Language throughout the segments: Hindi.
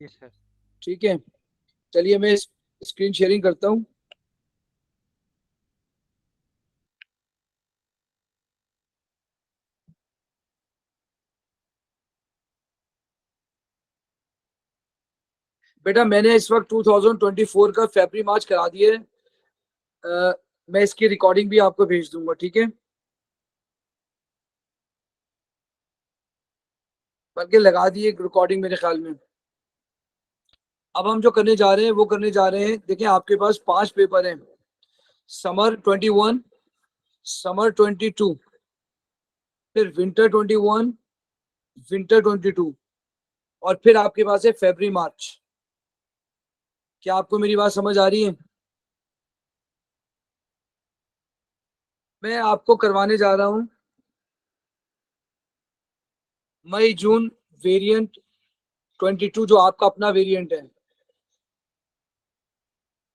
Yes sir. ठीक है, चलिए मैं स्क्रीन शेयरिंग करता हूँ। बेटा मैंने इस वक्त 2024 का फरवरी मार्च करा दिए। मैं इसकी रिकॉर्डिंग भी आपको भेज दूंगा, ठीक है, बल्कि लगा दिए रिकॉर्डिंग मेरे ख्याल में। अब हम जो करने जा रहे हैं वो करने जा रहे हैं, देखिए आपके पास 5 पेपर हैं, समर 21, समर 22, फिर विंटर 21, विंटर 22, और फिर आपके पास है फरवरी मार्च। क्या आपको मेरी बात समझ आ रही है? मैं आपको करवाने जा रहा हूं मई जून वेरिएंट 22, जो आपका अपना वेरिएंट है।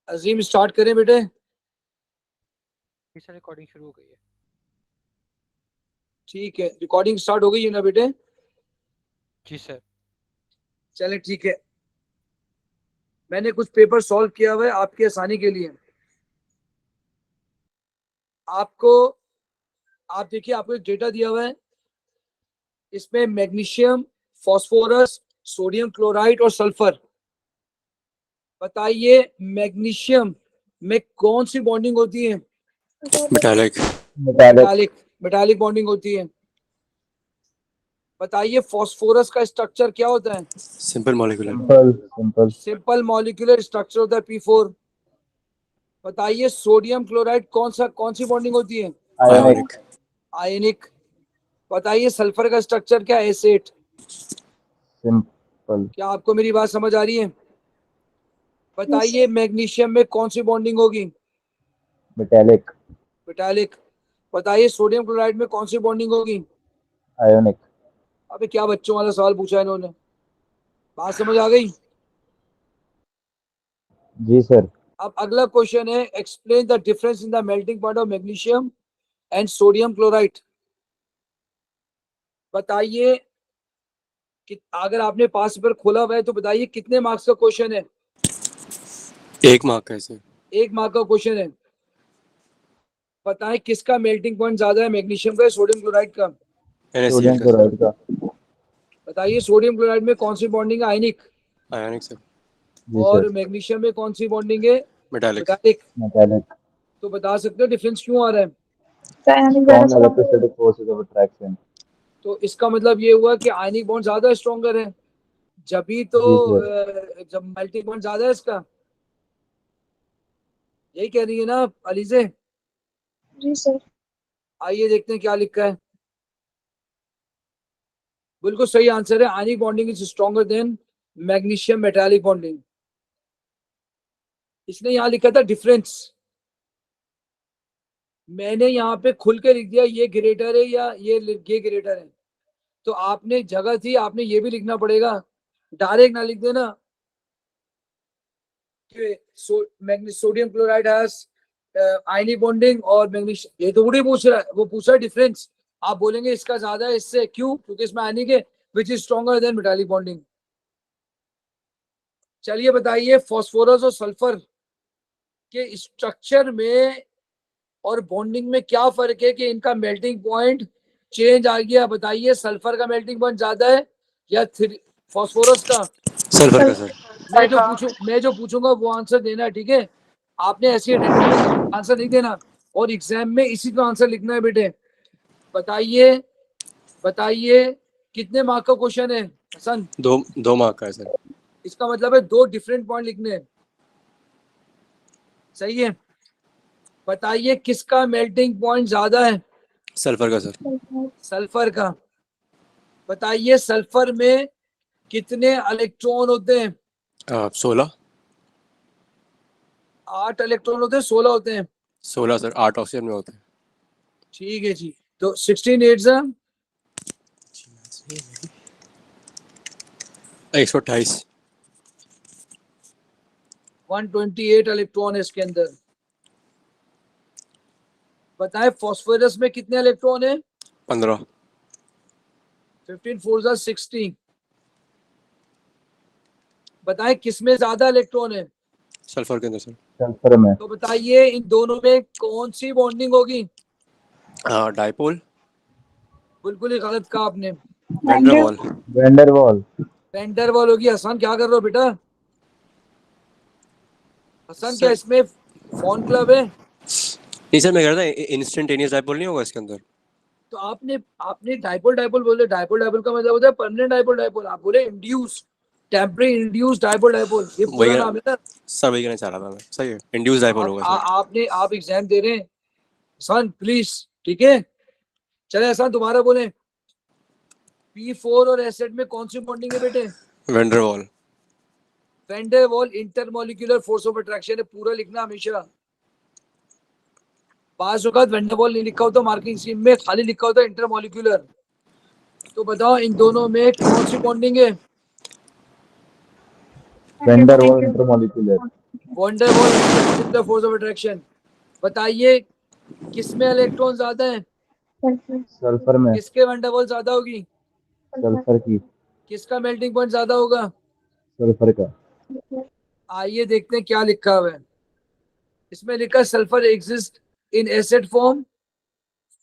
अजीम स्टार्ट करें बेटे? जी सर, रिकॉर्डिंग शुरू हो गई है। ठीक है, रिकॉर्डिंग स्टार्ट हो गई है ना बेटे? जी सर। चले ठीक है, मैंने कुछ पेपर सॉल्व किया हुआ है आपकी आसानी के लिए। आपको, आप देखिए आपको एक डेटा दिया हुआ है, इसमें मैग्नीशियम, फास्फोरस, सोडियम क्लोराइड और सल्फर। बताइए मैग्नीशियम में कौन सी बॉन्डिंग होती है? मेटालिक। मेटालिक, मेटालिक बॉन्डिंग होती है। बताइए फास्फोरस का स्ट्रक्चर क्या होता है? Simple molecular. Simple simple molecular structure होता है, P4। बताइए सोडियम क्लोराइड कौन सी बॉन्डिंग होती है? आयोनिक आयनिक। बताइए सल्फर का स्ट्रक्चर क्या है? S8। सिंपल क्या आपको मेरी बात समझ आ रही है? बताइए मैग्नीशियम में कौन सी बॉन्डिंग होगी? Metallic metallic. बताइए सोडियम क्लोराइड में कौन सी बॉन्डिंग होगी? आयोनिक। अबे क्या बच्चों वाला सवाल पूछा है इन्होंने, बात समझ आ गई? जी सर। अब अगला क्वेश्चन है, explain the difference in the melting point of magnesium and sodium chloride. बताइए कि अगर आपने पास पेपर खोला हुआ है तो बताइए कितने मार्क्स का क्वेश्चन है? 1 मार्क का है सर। 1 मार्क का क्वेश्चन है। बताएं किसका मेल्टिंग पॉइंट ज्यादा है, मैग्नीशियम का या सोडियम क्लोराइड का? सोडियम NaCl का सर। क्लोराइड का। बताइए सोडियम क्लोराइड में कौन सी बॉन्डिंग है? आयनिक। Ionic sir. जी और सर। मैग्नीशियम में कौन सी बॉन्डिंग है? मेटालिक। मेटालिक। मेटालिक। तो बता सकते हो डिफरेंस क्यों आ रहा है? Strong electrostatic forces of attraction. तो इसका मतलब ये हुआ कि आयनिक बॉन्ड ज्यादा स्ट्रॉन्गर है, जभी तो जी सर। जब मेल्टिंग पॉइंट ज्यादा है इसका। यही कह रही है ना अलीजे? जी सर। आइए देखते हैं क्या लिखा है। बिल्कुल सही आंसर है, ionic bonding is stronger than magnesium metallic bonding. इसने यहां लिखा था डिफरेंस, मैंने यहाँ पे खुल के लिख दिया ये ग्रेटर है या ये ग्रेटर है। तो आपने जगह थी, आपने ये भी लिखना पड़ेगा, डायरेक्ट ना लिख देना कि sodium chloride has ionic bonding और मैग्नीशियम। ये तो थोड़ी पूछ रहा है, वो पूछ रहा है डिफरेंस। आप बोलेंगे इसका ज्यादा है इससे, क्यों? क्योंकि इसमें आयनिक है which is stronger than metallic bonding. चलिए बताइए फास्फोरस और सल्फर के स्ट्रक्चर में और बॉन्डिंग में क्या फर्क है कि इनका मेल्टिंग पॉइंट चेंज आ गया? बताइए सल्फर का मेल्टिंग पॉइंट ज्यादा है या फास्फोरस का? सल्फर का सर। मैं जो पूछूंगा वो आंसर देना है, ठीक है? आपने ऐसी अटेंडेंस में आंसर नहीं देना, और एग्जाम में इसी का आंसर लिखना है बेटे। बताइए बताइए कितने मार्क का क्वेश्चन है हसन? 2 मार्क का है सर। इसका मतलब है 2 डिफरेंट पॉइंट लिखने हैं, सही है? बताइए किसका मेल्टिंग पॉइंट ज्यादा है? सल्फर का सर। सल्फर का। बताइए सल्फर में कितने इलेक्ट्रॉन होते हैं? 16। 8 इलेक्ट्रॉन होते हैं, 16 होते हैं? 16 सर, 8 ऑक्सीजन में होते हैं। ठीक है जी, तो 16 8 128। 128 इलेक्ट्रॉन है इसके अंदर। बताएं फास्फोरस में कितने इलेक्ट्रॉन है? 15। 15 4 60। बताएं किसमें ज्यादा इलेक्ट्रॉन है? सल्फर के अंदर सर। सल्फर में। तो बताइए इन दोनों में कौन सी बॉन्डिंग होगी? डाइपोल। बिल्कुल ही गलत कहा आपने। वैंडरवॉल। वैंडरवॉल। वैंडरवॉल होगी। हसन क्या कर रहे हो बेटा? हसन क्या सर इसमें फोन क्लब है? नहीं सर, मैं कह रहा था इंस्टेंटेनियस डाइपोल नहीं होगा इसके अंदर। तो आपने आपने डाइपोल डाइपोल बोले। डाइपोल डाइपोल का मतलब होता है परमानेंट डाइपोल डाइपोल। आप बोले induce, temporary induce dipole dipole, ये वही पूरा कहना नाम है ना। सर, वही कहना चाह रहा था मैं। सही है, इंड्यूस डाइपोल होगा सर। आपने आप एग्जाम दे रहे हैं हसन, प्लीज। ठीक है, चले हसन दोबारा बोले। P4 और एसिड में कौन सी बॉन्डिंग है बेटे? Van der Waals. Van der Waals intermolecular force of attraction है, पूरा लिखना हमेशा। पास वक्त वैंडरवॉल नहीं लिखा होता मार्किंग स्कीम में, खाली लिखा होता इंटरमोलिक्यूलर। तो बताओ इन दोनों में कौन सी बॉन्डिंग है? Van der Waals intermolecular. Van der Waals intermolecular force of attraction. बताइए किसमें इलेक्ट्रॉन ज्यादा है? सल्फर में। किसके वैंडरवॉल ज्यादा होगी? सल्फर की। किसका मेल्टिंग पॉइंट ज्यादा होगा? सल्फर का। आइए देखते हैं क्या लिखा हुआ है। इसमें लिखा है sulphur exist in acid form,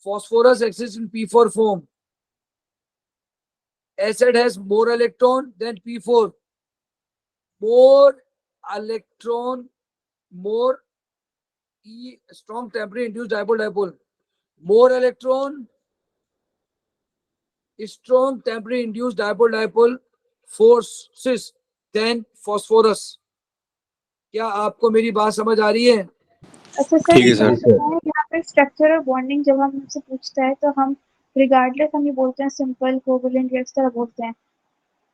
phosphorus exists in P4 form. Acid has more electron than P4. More electron, more E strong temporary induced dipole dipole. More electron, strong temporary induced dipole dipole forces than phosphorus. क्या आपको मेरी बात समझ आ रही है? अच्छा सर, ठीक है सर। यहाँ पे स्ट्रक्चर और बॉन्डिंग जब हम हमसे पूछता है तो हम रिगार्डलेस हम ये बोलते हैं सिंपल, कोवैलेंट, इस तरह बोलते हैं।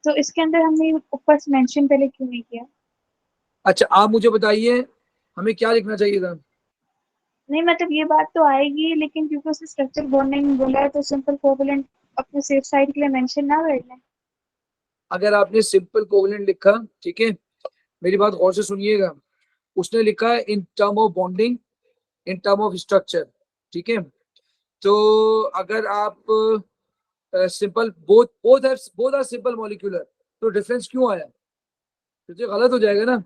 तो इसके अंदर हमने ऊपर से मेंशन पहले क्यों नहीं किया? अच्छा आप मुझे बताइए हमें क्या लिखना चाहिए था? नहीं मतलब ये बात तो आएगी, लेकिन क्योंकि उसने स्ट्रक्चर बॉन्डिंग बोला है तो सिंपल, कोवैलेंट अपने सेफ साइड के लिए मेंशन ना कर लें। अगर आपने सिंपल कोवैलेंट लिखा, ठीक है, मेरी बात गौर से सुनिएगा, उसने लिखा है in term of bonding, in term of structure, ठीक है। तो अगर आप simple both are simple molecular, तो डिफरेंस क्यों आया? तो ये गलत हो जाएगा ना।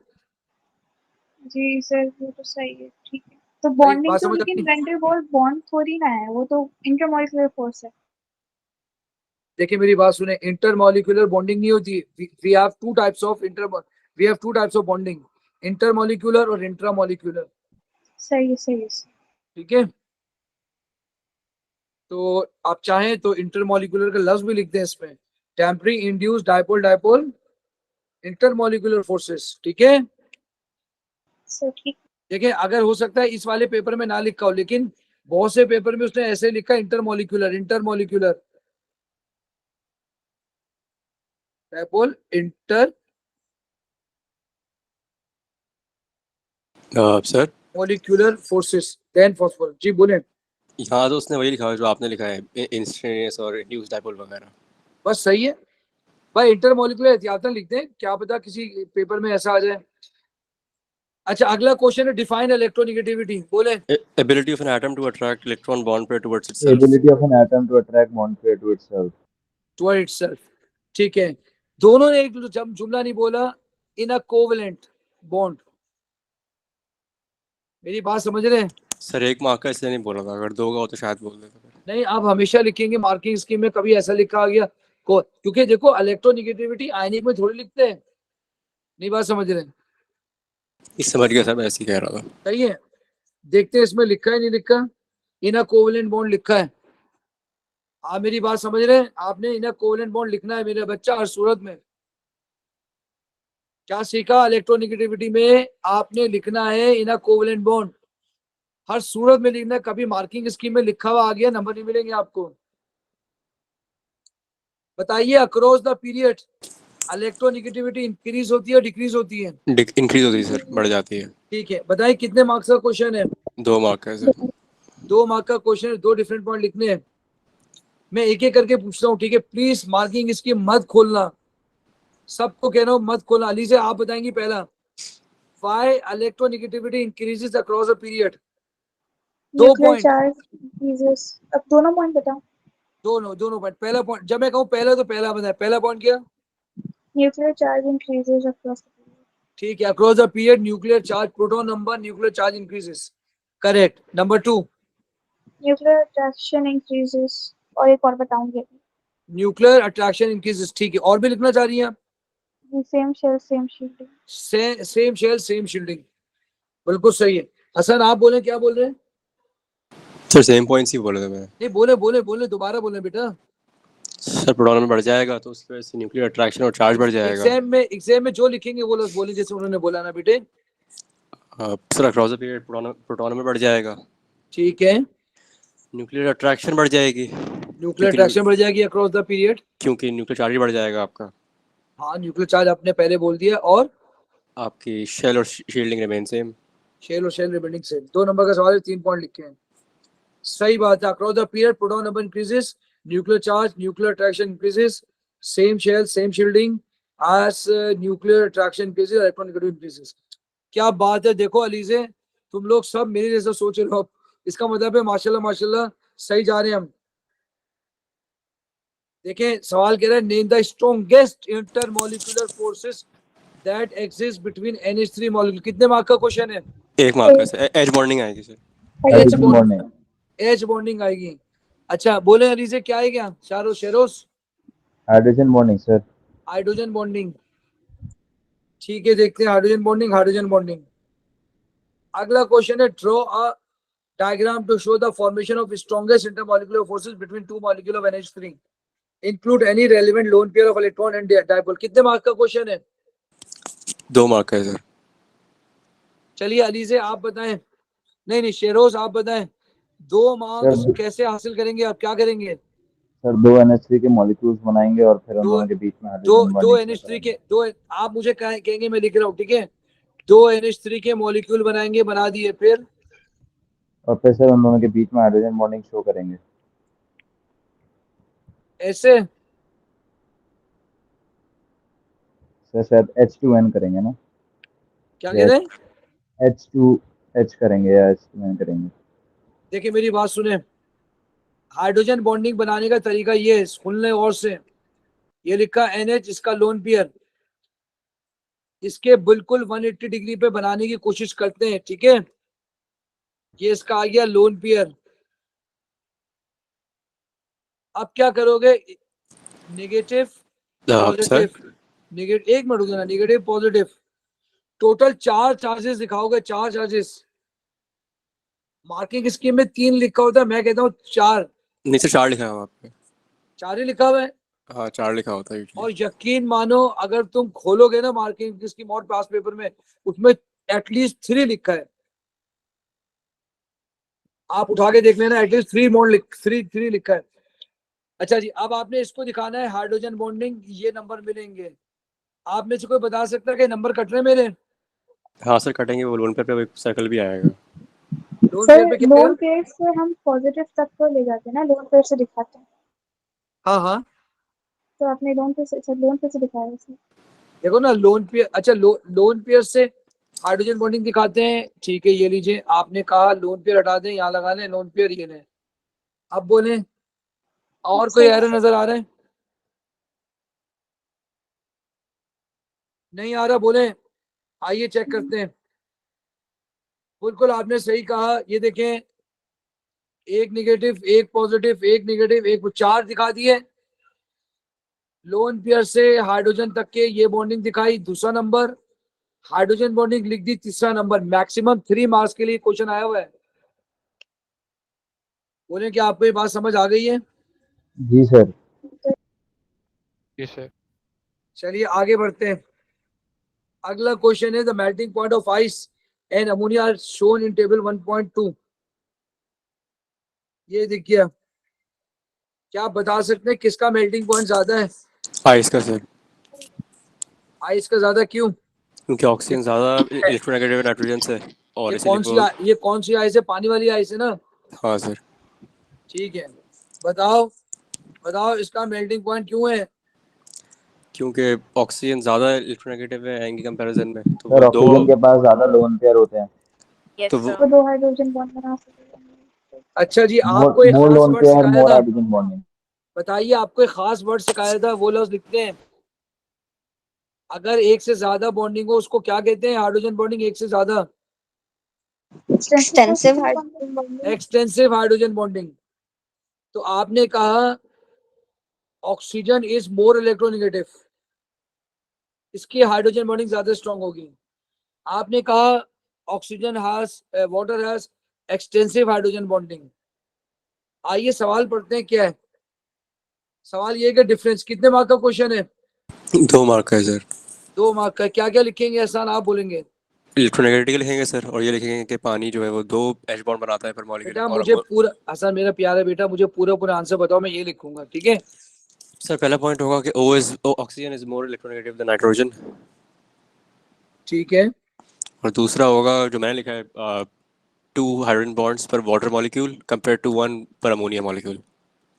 जी सर, वो तो सही है, ठीक है। तो भाई बॉन्डिंग बात तो, समझ लेकिन आती? वैन डर वाल्स बॉन्ड थोड़ी ना है, वो तो इंटरमॉलिक्यूलर फोर्स है। देखिए मेरी बात सुने, इंटरमॉलिक्यूलर बॉन्डिंग नहीं होती। We have two types of we have two types of bonding, intermolecular और इंट्रामॉलिक्यूलर, सही है, सही है। ठीक है। तो आप चाहें तो इंटरमॉलिक्यूलर का लफ्ज भी लिख दें इसमें, temporary induced dipole dipole intermolecular forces, ठीक है। सर ठीक। देखिए अगर हो सकता है इस वाले पेपर में ना लिखा हो, लेकिन बहुत से पेपर में उसने ऐसे लिखा intermolecular, intermolecular dipole inter sir molecular forces then phosphorus. जी बोले। यहाँ तो उसने वही लिखा है जो आपने लिखा है, इंस्टेंटेनियस और इंड्यूस डाइपोल वगैरह। बस सही है भाई, इंटरमॉलिक्यूलर एहतियातन लिखते हैं, क्या पता किसी पेपर में ऐसा आ जाए। अच्छा अगला क्वेश्चन है डिफाइन इलेक्ट्रोनेगेटिविटी। बोले। Ability of an atom to attract electron bond pair towards itself. Ability of an atom to attract bond pair to itself. Toward itself, ठीक है। दोनों ने एक जुमला नहीं बोला, इन अ कोवेलेंट बॉन्ड। मेरी बात समझ रहे हैं? सर एक मार्क का इसलिए नहीं बोला था, अगर दो का हो तो शायद बोल देता। नहीं आप हमेशा लिखेंगे मार्किंग स्कीम में, कभी ऐसा लिखा आ गया को, क्योंकि देखो इलेक्ट्रोनेगेटिविटी आयनिक में थोड़ी लिखते हैं। नहीं बात समझ रहे हैं? इस समझ गया सर, मैं ऐसे ही कह रहा था। सही है, देखते हैं इसमें लिखा है नहीं लिखा। इन अ कोवेलेंट बॉन्ड लिखा है। आप मेरी बात समझ रहे हैं? आपने इन अ कोवेलेंट बॉन्ड लिखना है मेरे बच्चा, हर सूरत में। क्या सीखा इलेक्ट्रोनेगेटिविटी में? आपने लिखना है इन अ कोवेलेंट बॉन्ड, हर सूरत में लिखना है। कभी मार्किंग स्कीम में लिखा हुआ आ गया, नंबर नहीं मिलेंगे आपको। बताइए across the period electronegativity increase होती है डिक्रीज होती है? इंक्रीज होती है सर, बढ़ जाती है। ठीक है, बताइए कितने मार्क्स का क्वेश्चन है? 2 मार्क है सर। 2 मार्क का क्वेश्चन है, 2 डिफरेंट पॉइंट लिखने हैं। मैं एक एक करके पूछता हूँ, ठीक है। प्लीज मार्किंग इसकी मत खोलना, सबको कह रहा हूँ मत खोलना। अली से आप बताएंगी पहला, why electronegativity increases across a period? 2 nuclear point, charge increases. अब दोनों पॉइंट बताओ। दोनों पॉइंट। पहला पॉइंट, जब मैं कहूँ पहला तो पहला बताए, पहला पॉइंट क्या? Nuclear charge increases across the ठीक है, across the period nuclear charge proton number nuclear charge increases, correct. Number 2, nuclear attraction increases, और एक और बताऊंगी अभी। न्यूक्लियर अट्रैक्शन इंक्रीजेस, ठीक है। और भी लिखना चाह रही हैं आप? Same shell same shielding. Same shell same shielding, बिल्कुल सही है। हसन आप बोले, क्या बोल रहे हैं? सर सेम पॉइंट्स ही बोले थे मैं। नहीं, बोले बोले बोले, दोबारा बोले बेटा। सर प्रोटॉन में बढ़ जाएगा तो उसकी वजह से न्यूक्लियर अट्रैक्शन और चार्ज बढ़ जाएगा। एग्जाम में जो लिखेंगे वो लोग बोले जैसे उन्होंने बोला ना बेटे। Sir across the period proton में बढ़ जाएगा, ठीक है, न्यूक्लियर अट्रैक्शन बढ़ जाएगी न्यूक्लियर अट्रैक्शन बढ़ जाएगी अक्रॉस द पीरियड। क्योंकि न्यूक्लियर चार्ज ही बढ़ जाएगा आपका। हाँ, न्यूक्लियर चार्ज आपने पहले बोल दिया। और आपकी शेल और शील्डिंग रिमेन सेम। शेल और शेल रिमेनिंग सेम। 2 नंबर का सवाल है, 3 पॉइंट लिखे हैं। सही बात है। Across the period proton number increases, nuclear charge nuclear attraction increases, same shell same shielding, as nuclear attraction increases electron negative increases. क्या बात है, देखो अलीजे, तुम लोग सब मेरे जैसा सोच रहे हो। इसका मतलब है माशाल्लाह माशाल्लाह सही जा रहे हैं हम। देखें, सवाल कह रहा है name the strongest intermolecular forces that exist between NH3 molecule. कितने मार्क का क्वेश्चन है? 1 मार्क का सर, एज बॉन्डिंग आएगी sir. H hydrogen bond, bonding. H bonding आएगी। अच्छा बोले अलीजे, क्या है क्या शेरोस? Hydrogen bonding sir. Hydrogen bonding, ठीक है, देखते हैं हाइड्रोजन बॉन्डिंग। हाइड्रोजन बॉन्डिंग, अगला क्वेश्चन है draw a diagram to show the formation of strongest intermolecular forces between 2 molecule of NH3, include any relevant lone pair of electron and dipole. कितने मार्क का क्वेश्चन है? 2 मार्क का है सर। चलिए अलीजे आप बताएं, नहीं नहीं शेरोज आप बताएं, 2 मार्क्स सर कैसे हासिल करेंगे, आप क्या करेंगे? सर 2 NH3 के मॉलिक्यूल्स बनाएंगे और फिर उन दो दोनों के बीच में दो हाइड्रोजन दो बॉन्डिंग शो NH3 करेंगे। के दो, आप मुझे कहेंगे, मैं लिख रहा हूँ, ठीक है। 2 NH3 के मॉलिक्यूल बनाएंगे, बना दिए, फिर और फिर सर उन दोनों के बीच में हाइड्रोजन बॉन्डिंग शो करेंगे। ऐसे सर शायद H2N करेंगे ना, क्या या कह रहे हैं? H2H करेंगे या H2N करेंगे। देखिए मेरी बात सुने, हाइड्रोजन बॉन्डिंग बनाने का तरीका ये है, सुन ले और से। ये लिखा NH, इसका लोन पेयर, इसके बिल्कुल 180 डिग्री पे बनाने की कोशिश करते हैं, ठीक है। ये इसका आ गया लोन पेयर। अब क्या करोगे? नेगेटिव सर पॉजिटिव, नेगेटिव, एक मिनट रुको ना, नेगेटिव पॉजिटिव, टोटल 4 चार्जेस दिखाओगे, 4 चार्जेस। मार्किंग स्कीम में 3 लिखा होता है, मैं कहता हूँ 4। नहीं सर 4 लिखा है वहाँ पे। 4 ही लिखा हुआ है। हाँ 4 लिखा होता है usually। और यकीन मानो, अगर तुम खोलोगे ना मार्किंग स्कीम और पास पेपर में, उसमें एटलीस्ट 3 लिखा है। आप उठा के देख लेना, एटलीस्ट 3 लिखा है। अच्छा जी, अब आपने इसको दिखाना है हाइड्रोजन बॉन्डिंग, ये नंबर मिलेंगे। आप में से कोई बता सकता है कि नंबर कट रहे हैं मेरे? हाँ सर कटेंगे, वो लोन पे एक सर्कल भी आएगा। लोन सर पेयर पे क्या लोन आएगा? पेयर से हम पॉजिटिव तक तो ले जाते हैं ना, लोन पेयर से दिखाते हैं। हाँ हाँ, तो आपने लोन पेयर से, अच्छा लोन पेयर से दिखाया सर। देखो ना लोन पेयर, अच्छा लोन पेयर से हाइड्रोजन बॉन्डिंग दिखाते हैं, ठीक है। ये लीजिए, आपने कहा लोन पेयर हटा दें, यहाँ लगा लें लोन पेयर, ये लें। अब बोले, और कोई सर एरर नजर आ रहा है? नहीं आ रहा, बोले। आइए चेक करते हैं। बिल्कुल आपने सही कहा, ये देखें, एक नेगेटिव, एक पॉजिटिव, एक नेगेटिव, एक 4 दिखा दिए। लोन पेयर से हाइड्रोजन तक के ये बॉन्डिंग दिखाई, दूसरा नंबर। हाइड्रोजन बॉन्डिंग लिख दी, तीसरा नंबर। मैक्सिमम 3 मार्क्स के लिए क्वेश्चन आया हुआ है। बोले कि आपको ये बात समझ आ गई है? जी सर। जी सर। चलिए आगे बढ़ते हैं। अगला क्वेश्चन है the melting point of ice and ammonia are shown in table 1.2। ये देखिए, क्या आप बता सकते हैं किसका मेल्टिंग पॉइंट ज्यादा है? आइस का सर, आइस का ज्यादा, क्यों? क्योंकि ऑक्सीजन ज़्यादा इलेक्ट्रोनेगेटिव नाइट्रोजन से और ये इसीलिए कौन सी वो। ये कौन सी आइस है? पानी वाली आइस है ना? हाँ सर, ठीक है, बताओ बताओ इसका मेल्टिंग पॉइंट क्यों है? क्योंकि ऑक्सीजन ज़्यादा इलेक्ट्रोनेगेटिव है एंग की कंपैरिजन में, तो सर वो दो। ऑक्सीजन के पास ज्यादा लोन पेयर होते हैं। तो वो तो 2 हाइड्रोजन बॉन्ड बना सकते हैं। अच्छा जी, मोर आपको एक मोर खास लोन वर्ड पेयर, सिखाया मोर था, हाइड्रोजन बॉन्डिंग। बताइए, आपको एक खास वर्ड सिखाया था, वो लफ्ज लिखते हैं। अगर एक से ज्यादा बॉन्डिंग हो उसको क्या कहते हैं? हाइड्रोजन बॉन्डिंग एक से ज्यादा, extensive hydrogen bonding. Extensive hydrogen bonding. तो आपने कहा ऑक्सीजन इज मोर इलेक्ट्रोनेगेटिव, इसकी हाइड्रोजन बॉन्डिंग ज्यादा स्ट्रांग होगी। आपने कहा oxygen has water has extensive hydrogen bonding. आइए सवाल पढ़ते हैं क्या है। सवाल ये है कि डिफरेंस कितने मार्क का क्वेश्चन है? 2 मार्क का है सर। 2 मार्क का। क्या क्या लिखेंगे एहसान, आप बोलेंगे? इलेक्ट्रोनेगेटिव लिखेंगे सर, और ये लिखेंगे कि पानी जो है वो 2 H बॉन्ड बनाता है पर मॉलिक्यूल। बेटा और मुझे पूरा, हसन मेरा प्यारा बेटा, मुझे पूरा पूरा आंसर बताओ, मैं ये लिखूंगा, ठीक है? सर पहला पॉइंट होगा कि oxygen is more electronegative than nitrogen. ठीक है। और दूसरा होगा जो मैंने लिखा है 2 हाइड्रोजन बॉन्ड्स पर वाटर मॉलिक्यूल कंपेयर टू 1 पर अमोनिया मॉलिक्यूल।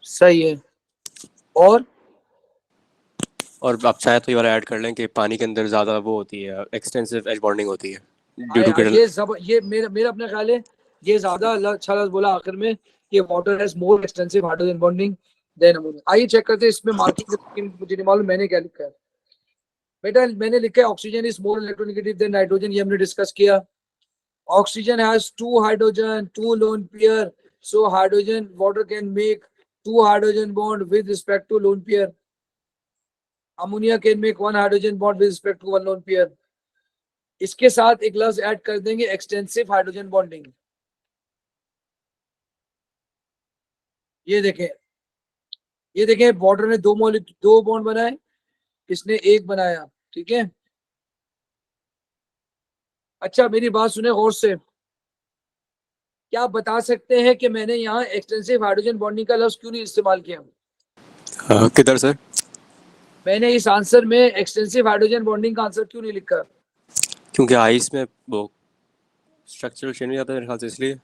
सही है। और आप चाहे तो ये वाला ऐड कर लें कि पानी के अंदर ज़्यादा वो होती है, एक्सटेंसिव एच बॉन्डिंग होती है ड्यू टू ये मेरा मेरा अपना ख्याल है, ये ज्यादा अच्छा लफ्ज बोला आखिर में कि water has more extensive hydrogen bonding than ammonia. आइए चेक करते हैं इसमें मार्किंग, मुझे नहीं मालूम मैंने क्या लिखा है। बेटा मैंने लिखा है oxygen is more electronegative than nitrogen, ये हमने डिस्कस किया। Oxygen has 2 hydrogen, 2 lone pair, so hydrogen water can make 2 hydrogen bond with respect to lone pair. Ammonia can make 1 hydrogen bond with respect to 1 lone pair. इसके साथ एक लफ्ज ऐड कर देंगे एक्सटेंसिव हाइड्रोजन बॉन्डिंग। ये देखें, ये देखें, वाटर ने 2 बॉन्ड बनाए, इसने 1 बनाया, ठीक है? अच्छा मेरी बात सुने गौर से। क्या आप बता सकते हैं कि मैंने यहाँ एक्सटेंसिव हाइड्रोजन बॉन्डिंग का लफ्ज क्यों नहीं इस्तेमाल किया? किधर सर? मैंने इस आंसर में एक्सटेंसिव हाइड्रोजन बॉन्डिंग का आंसर क्यों नहीं लिखा? क्योंकि आइस में वो स्ट्रक्चरल चेंज हो जाता है मेरे ख्याल से, इसलिए।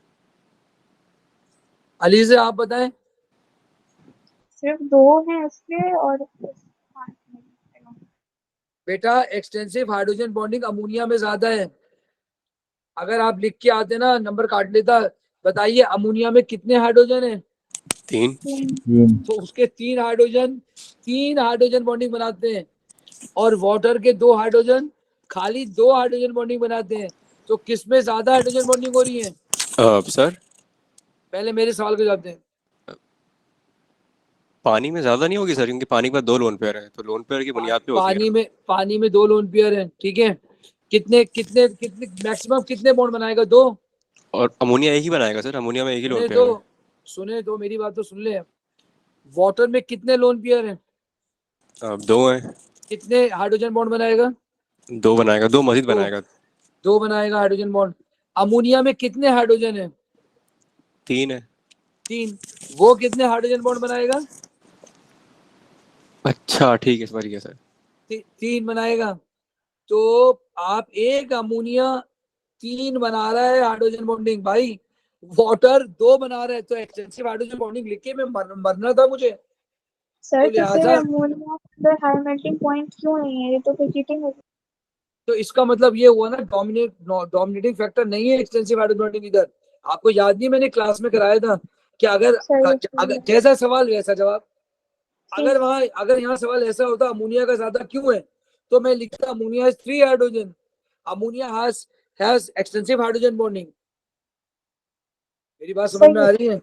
अली से आप बताएं। सिर्फ 2 हैं इसलिए, और बेटा एक्सटेंसिव हाइड्रोजन बॉन्डिंग अमोनिया में ज्यादा है। अगर आप लिख के आते ना नंबर काट लेता। बताइए अमोनिया में कितने हाइड्रोजन है? 3। तो उसके 3 हाइड्रोजन बॉन्डिंग बनाते हैं, और वाटर के 2 हाइड्रोजन, खाली 2 हाइड्रोजन बॉन्डिंग बनाते हैं। तो किसमें ज्यादा हाइड्रोजन बॉन्डिंग हो रही है? सर पहले मेरे सवाल का जवाब दें। पानी में ज़्यादा नहीं होगी सर, क्योंकि पानी के पास 2 लोन पेयर है, तो लोन पेयर की बुनियाद पे होती है। पानी में 2 लोन पेयर हैं, ठीक है? कितने कितने कितने मैक्सिमम कितने बॉन्ड बनाएगा? 2। और अमोनिया एक ही बनाएगा सर, अमोनिया में एक ही लोन सुने पेयर है। दो, सुने दो, मेरी बात तो सुन ले। वाटर में कितने लोन पेयर हैं? 2 हैं। कितने हाइड्रोजन बॉन्ड बनाएगा? 2 बनाएगा, 2 मजीद दो। बनाएगा। 2 बनाएगा हाइड्रोजन बॉन्ड। अमोनिया में कितने हाइड्रोजन है? 3 है। 3। वो कितने हाइड्रोजन बॉन्ड बनाएगा? अच्छा ठीक है, समझ गया सर। 3 बनाएगा। तो आप एक अमोनिया 3 बना रहा है हाइड्रोजन बॉन्डिंग, भाई वाटर 2 बना रहा है, तो एक्सटेंसिव हाइड्रोजन बॉन्डिंग लिख के मैं मरना था मुझे। सर तो तो फिर लिहाजा अमोनिया का हाई मेल्टिंग पॉइंट क्यों नहीं है? ये तो फिर चीटिंग होगी। तो इसका मतलब ये हुआ ना डोमिनेटिंग फैक्टर नहीं है एक्सटेंसिव हाइड्रोजन बॉन्डिंग इधर। आपको याद नहीं मैंने क्लास में कराया था कि अगर जैसा सवाल वैसा जवाब। अगर यहाँ सवाल ऐसा होता अमोनिया का ज्यादा क्यों है, तो मैं लिखता ammonia has 3 hydrogen, ammonia has extensive hydrogen bonding. मेरी बात समझ में आ रही है?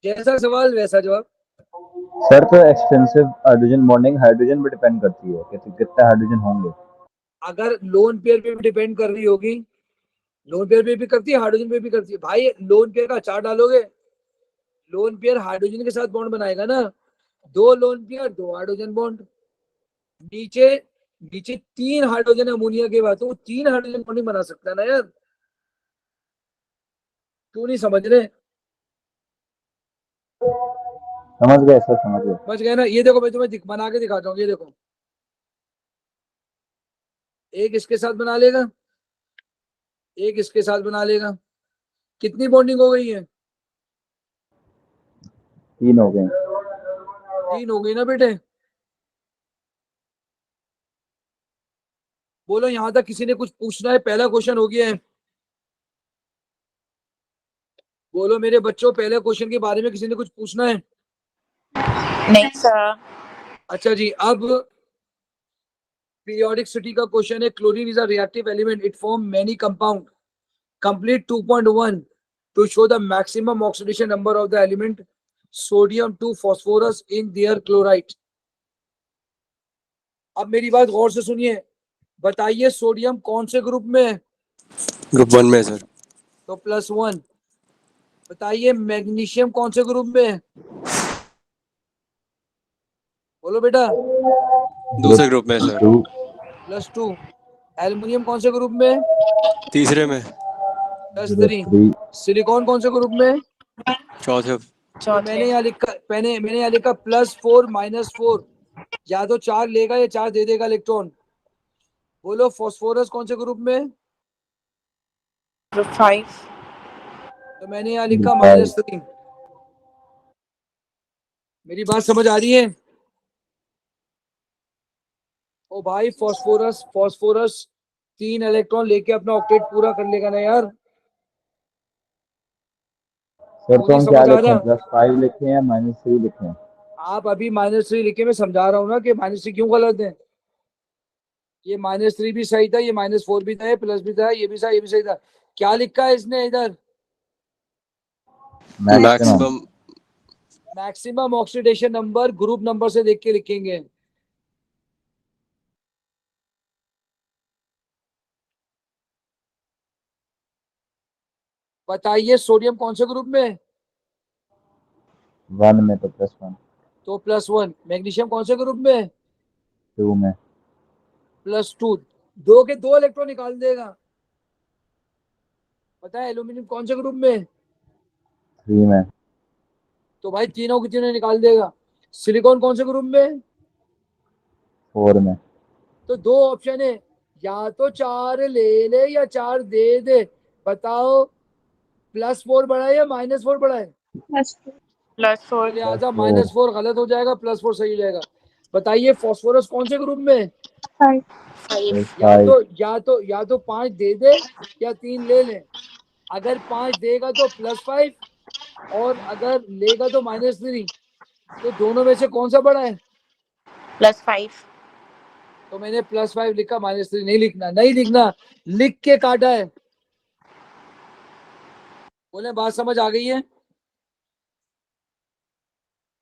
जैसा सवाल वैसा जवाब। सर तो एक्सटेंसिव हाइड्रोजन बॉन्डिंग हाइड्रोजन पे डिपेंड करती है कि कितने हाइड्रोजन होंगे। अगर लोन पेयर पे भी डिपेंड कर रही होगी, लोन पेयर पे भी करती है, हाइड्रोजन पे भी करती है। भाई लोन पेयर का चार्ट डालोगे, लोन पेयर हाइड्रोजन के साथ बॉन्ड बनाएगा ना, 2 लोन पेयर 2 हाइड्रोजन बॉन्ड। नीचे नीचे 3 हाइड्रोजन अमोनिया के बाद, तो 3 हाइड्रोजन बॉन्डिंग बना सकता है ना यार। क्यों नहीं समझ रहे? समझ गए सर, समझ गए। समझ गए ना? ये देखो मैं तुम्हें बना के दिखाता हूँ, ये देखो। एक इसके साथ बना लेगा, एक इसके साथ बना लेगा। कितनी बॉन्डिंग हो गई है? 3 हो गए। 3 हो गई ना बेटे? बोलो यहां तक किसी ने कुछ पूछना है? पहला क्वेश्चन हो गया है। बोलो मेरे बच्चों, पहले क्वेश्चन के बारे में किसी ने कुछ पूछना है? नहीं सर। अच्छा जी, अब पीरियोडिसिटी का क्वेश्चन है, chlorine is a reactive element, it form many compound, complete 2.1 to show the maximum oxidation number of the element sodium to phosphorus in their chloride. अब मेरी बात गौर से सुनिए, बताइए सोडियम कौन से ग्रुप में है? ग्रुप 1 में सर। तो +1। बताइए मैग्नीशियम कौन से ग्रुप में है? बोलो बेटा। दूसरे ग्रुप में सर। +2। एल्युमिनियम कौन से ग्रुप में है? तीसरे में। +3। सिलिकॉन कौन से ग्रुप में है? चौथे। तो मैंने यहाँ लिखा +4 -4, या तो 4 लेगा या 4 दे देगा इलेक्ट्रॉन। बोलो फास्फोरस कौन से ग्रुप में है? ग्रुप 5। तो मैंने यहाँ लिखा -3। मेरी बात समझ आ रही है? ओ भाई फास्फोरस 3 इलेक्ट्रॉन लेके अपना ऑक्टेट पूरा कर लेगा ना यार। सर तो हम क्या समझ आ लिखें, रहा? +5 लिखें या -3 लिखें? आप अभी -3 लिखे, मैं समझा रहा हूँ ना कि -3 क्यों गलत है। ये -3 भी सही था, ये -4 भी था, ये प्लस भी था, ये भी सही था। क्या लिखा है इसने इधर? Maximum. Maximum oxidation number group number से देख के लिखेंगे। बताइए सोडियम कौन से ग्रुप में है? 1 में, तो +1। तो +1। मैग्नीशियम कौन से ग्रुप में है? 2 में। +2। 2 के 2 इलेक्ट्रॉन निकाल देगा। पता है एल्यूमिनियम कौन से ग्रुप में है? 3 में। तो भाई तीनों की तीनों निकाल देगा। सिलिकॉन कौन से ग्रुप में है? 4 में। तो 2 ऑप्शन है, या तो 4 ले ले या 4 दे दे। बताओ +4 बड़ा है या -4 बड़ा है? +4। लिहाजा -4 गलत हो जाएगा, +4 सही हो जाएगा। बताइए फास्फोरस कौन से ग्रुप में है? 5। 5। या तो 5 दे दे या 3 ले ले। अगर 5 देगा तो +5 और अगर लेगा तो -3। तो दोनों में से कौन सा बड़ा है? +5। तो मैंने +5 लिखा, -3 नहीं लिखना, लिख के काटा है। बोले बात समझ आ गई है?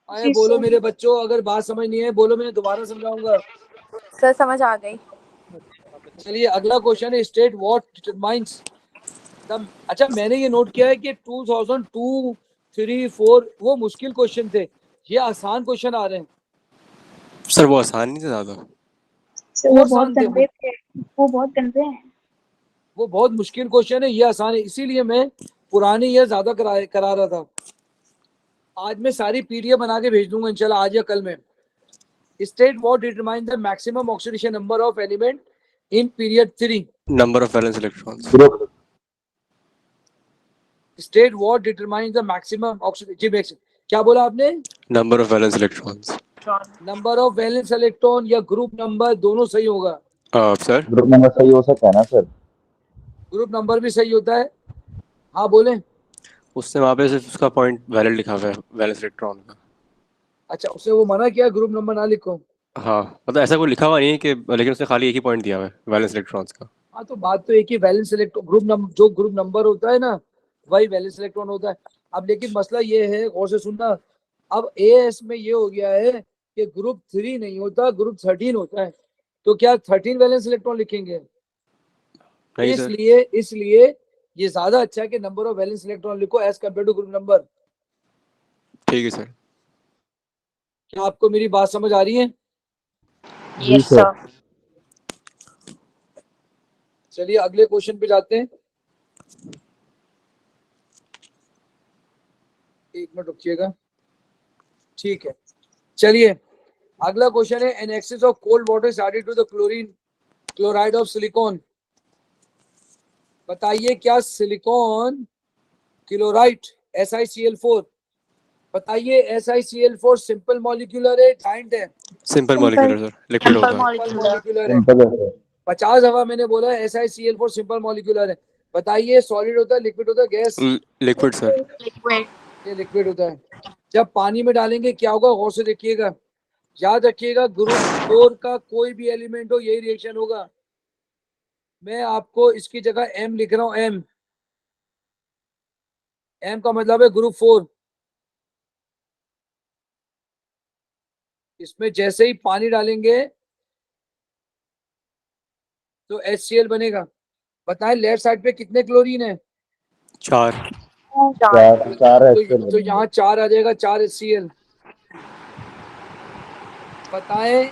आए जी बोलो सर। मेरे बच्चों, अगर बात समझ नहीं है बोलो, मैं दोबारा समझाऊंगा। सर समझ आ गई। चलिए अगला क्वेश्चन है, स्टेट व्हाट डिटरमाइंस द। अच्छा मैंने ये नोट किया है कि 2002, 3, 4 वो मुश्किल क्वेश्चन थे, ये आसान क्वेश्चन आ रहे हैं। सर वो आसान नहीं था ज्यादा। सर वो वो आसान बहुत थे, गंदे थे, वो बहुत गंदे हैं। वो बहुत मुश्किल क्वेश्चन है, ये आसान है, इसीलिए मैं पुरानी ये ज्यादा करा रहा था। आज मैं सारी पीडीएफ बना के भेज दूंगा इंशाल्लाह, आज या कल में। State what determine the maximum oxidation number of element in period 3। Number of valence electrons. State what determine the maximum oxidation. क्या बोला आपने? Number of valence electrons. Number of valence electron या ग्रुप नंबर, दोनों सही होगा। सर ग्रुप नंबर सही हो सकता है ना सर? ग्रुप नंबर भी सही होता है। हाँ बोले। उसने वहाँ पे सिर्फ उसका पॉइंट वैलिड लिखा हुआ है वैलेंस इलेक्ट्रॉन का। अच्छा उसने वो मना किया ग्रुप नंबर ना लिखो? हाँ मतलब ऐसा कोई लिखा हुआ नहीं है कि, लेकिन उसने खाली एक ही पॉइंट दिया हुआ है वैलेंस इलेक्ट्रॉन्स का। हाँ तो बात तो एक ही, वैलेंस इलेक्ट्रॉन ग्रुप नंबर, जो ग्रुप नंबर होता है ना वही वैलेंस इलेक्ट्रॉन होता है। अब लेकिन मसला ये है, गौर से सुनना, अब एएस में ये हो गया है कि ग्रुप 3 नहीं होता, ग्रुप 13 होता है। तो क्या 13 वैलेंस इलेक्ट्रॉन लिखेंगे? नहीं सर। इसलिए ये ज्यादा अच्छा है कि नंबर ऑफ वैलेंस इलेक्ट्रॉन लिखो as compare to group number. ठीक है सर। क्या आपको मेरी बात समझ आ रही है? Yes sir. चलिए अगले क्वेश्चन पे जाते हैं। एक मिनट रुकिएगा, ठीक है। चलिए अगला क्वेश्चन है, an excess of cold water is added to the chloride of silicon. बताइए क्या सिलिकॉन क्लोराइड SiCl4, बताइए SiCl4 सिंपल मॉलिक्यूलर है, जाइंट है? सिंपल मॉलिक्यूलर सर, लिक्विड होता है। मॉलिक्यूलर है। सिंपल है। 50 हवा मैंने बोला है, SiCl4 सिंपल मॉलिक्यूलर है। बताइए सॉलिड होता है, लिक्विड होता है, गैस? Liquid sir. लिक्विड। ये लिक्विड होता है। जब पानी में डालेंगे क्या होगा, गौर से देखिएगा। याद रखिएगा ग्रुप 4 का कोई भी एलिमेंट हो यही रिएक्शन होगा। मैं आपको इसकी जगह M लिख रहा हूं, M का मतलब है ग्रुप 4। इसमें जैसे ही पानी डालेंगे तो HCl बनेगा। बताएं लेफ्ट साइड पे कितने क्लोरीन है? 4। चार चार तो HCl यहाँ 4 आ जाएगा, 4 HCl। बताएं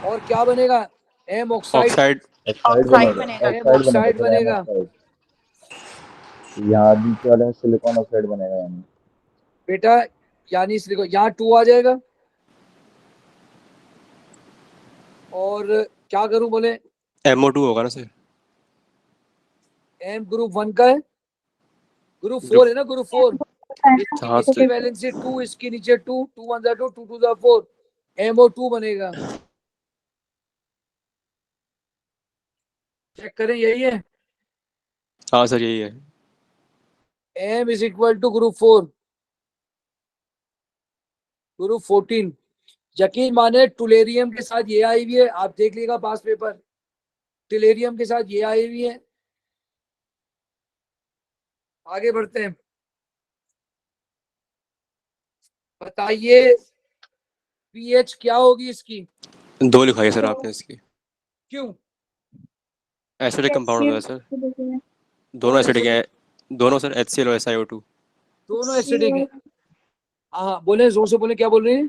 और क्या बनेगा? M oxide, oxide. ऑक्साइड बनेगा। M ऑक्साइड सर, M बनेगा। ऑक्साइड। यहाँ बीच वाले में सिलिकॉन ऑक्साइड बनेगा यानी। बेटा यानी इसलिए यहाँ 2 आ जाएगा। और क्या करूं बोले? MO2 होगा ना सर? M ग्रुप 1 का है, ग्रुप 4 ग्रुप। है ना, ग्रुप 4। हाँ इसकी सर। वैलेंसी 2, इसके नीचे 2, 2 1 2, 2 2 4, MO2 बनेगा। चेक करें, यही है। हाँ सर यही है। M is equal to group 4, group 14। यकीन माने टुलेरियम के साथ ये आई हुई है, आप देख लीजिएगा पास पेपर, टुलेरियम के साथ ये आई हुई है। आगे बढ़ते हैं। बताइए पीएच क्या होगी इसकी? 2 लिखा है सर आपने इसकी। क्यों? एसिडिक कंपाउंड होगा सर। दोनों कौन एसिडिक एसिडिक? हैं। दोनों सर HCl और SiO2। दोनों एसिडिक है। हाँ बोले, जोर से बोले, क्या बोल रहे हैं?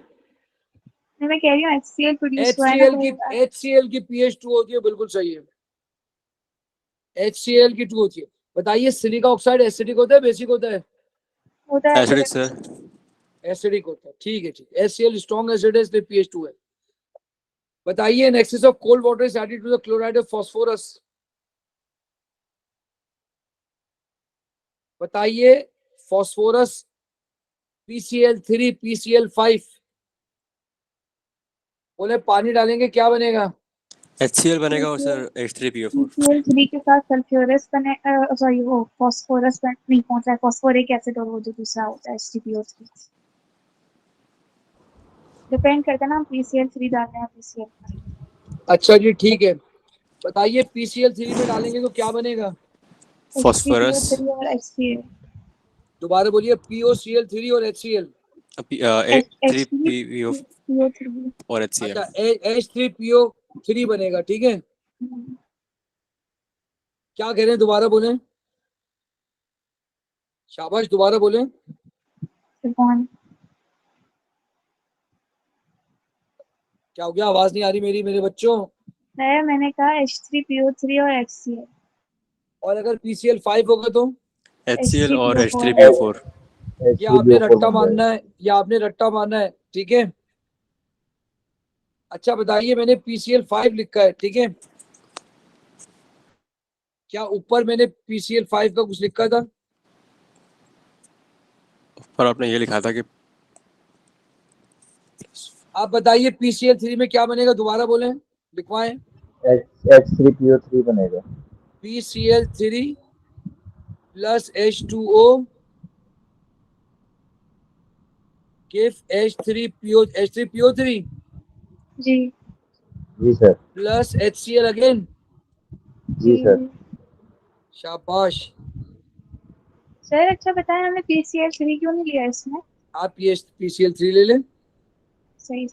मैं कह रही हूँ HCl प्रोड्यूस हुआ है ना, तो HCl की pH 2 होती है, बिल्कुल सही है। HCl की 2 होती है। बताइए सिलिका ऑक्साइड एसिडिक होता है, बेसिक होता है? होता है एसिडिक सर। एसिडिक होता है, ठीक है, ठीक। HCl स्ट्रॉन्ग एसिड है, इसलिए pH 2 है। बताइए an excess of cold water is added to the chloride of phosphorus. बताइए फास्फोरस PCl3 PCl5, बोले पानी डालेंगे क्या बनेगा? HCl बनेगा और सर H3PO4। PCl3 के साथ सल्फ्यूरस बने, सॉरी वो फास्फोरस नहीं पहुंचा है, फास्फोरिक एसिड और वो जो दूसरा होता है HTPO3। डिपेंड करता है ना, हम PCl3 डाल रहे हैं PCl5। अच्छा जी, ठीक है। बताइए PCl3 में डालेंगे तो क्या बनेगा? फास्फोरस। HTPO3 और HCl। दोबारा बोलिए, POCl3 और HCl। H3PO HTPO3। और HCl। अच्छा, H3PO3 बनेगा, ठीक है। क्या कह रहे हैं, दोबारा बोलें। शाबाश, दोबारा बोलें। सिलिकॉन। क्या हो गया, आवाज नहीं आ रही मेरी, मेरे बच्चों? है, मैंने कहा H3PO3 और HCl। और अगर PCl5 होगा तो? HCl और H3PO4। H3PO4। ये आपने H3PO4 रट्टा बन मानना जाएगा। है, ये आपने रट्टा मानना है, ठीक है। अच्छा बताइए, मैंने PCl5 लिखा है, ठीक है। क्या ऊपर मैंने PCl5 का कुछ लिखा था? पर आपने ये लिखा था कि आप बताइए PCl3 में क्या बनेगा, दोबारा बोलें, लिखवाएं। H3PO3 बनेगा। PCl3 plus H2O give H3PO3 जी जी सर। Plus HCl again. जी सर। शाबाश। सर, अच्छा बताएं हमने PCl3 क्यों नहीं लिया इसमें? आप ये PCl3 ले लें। सही।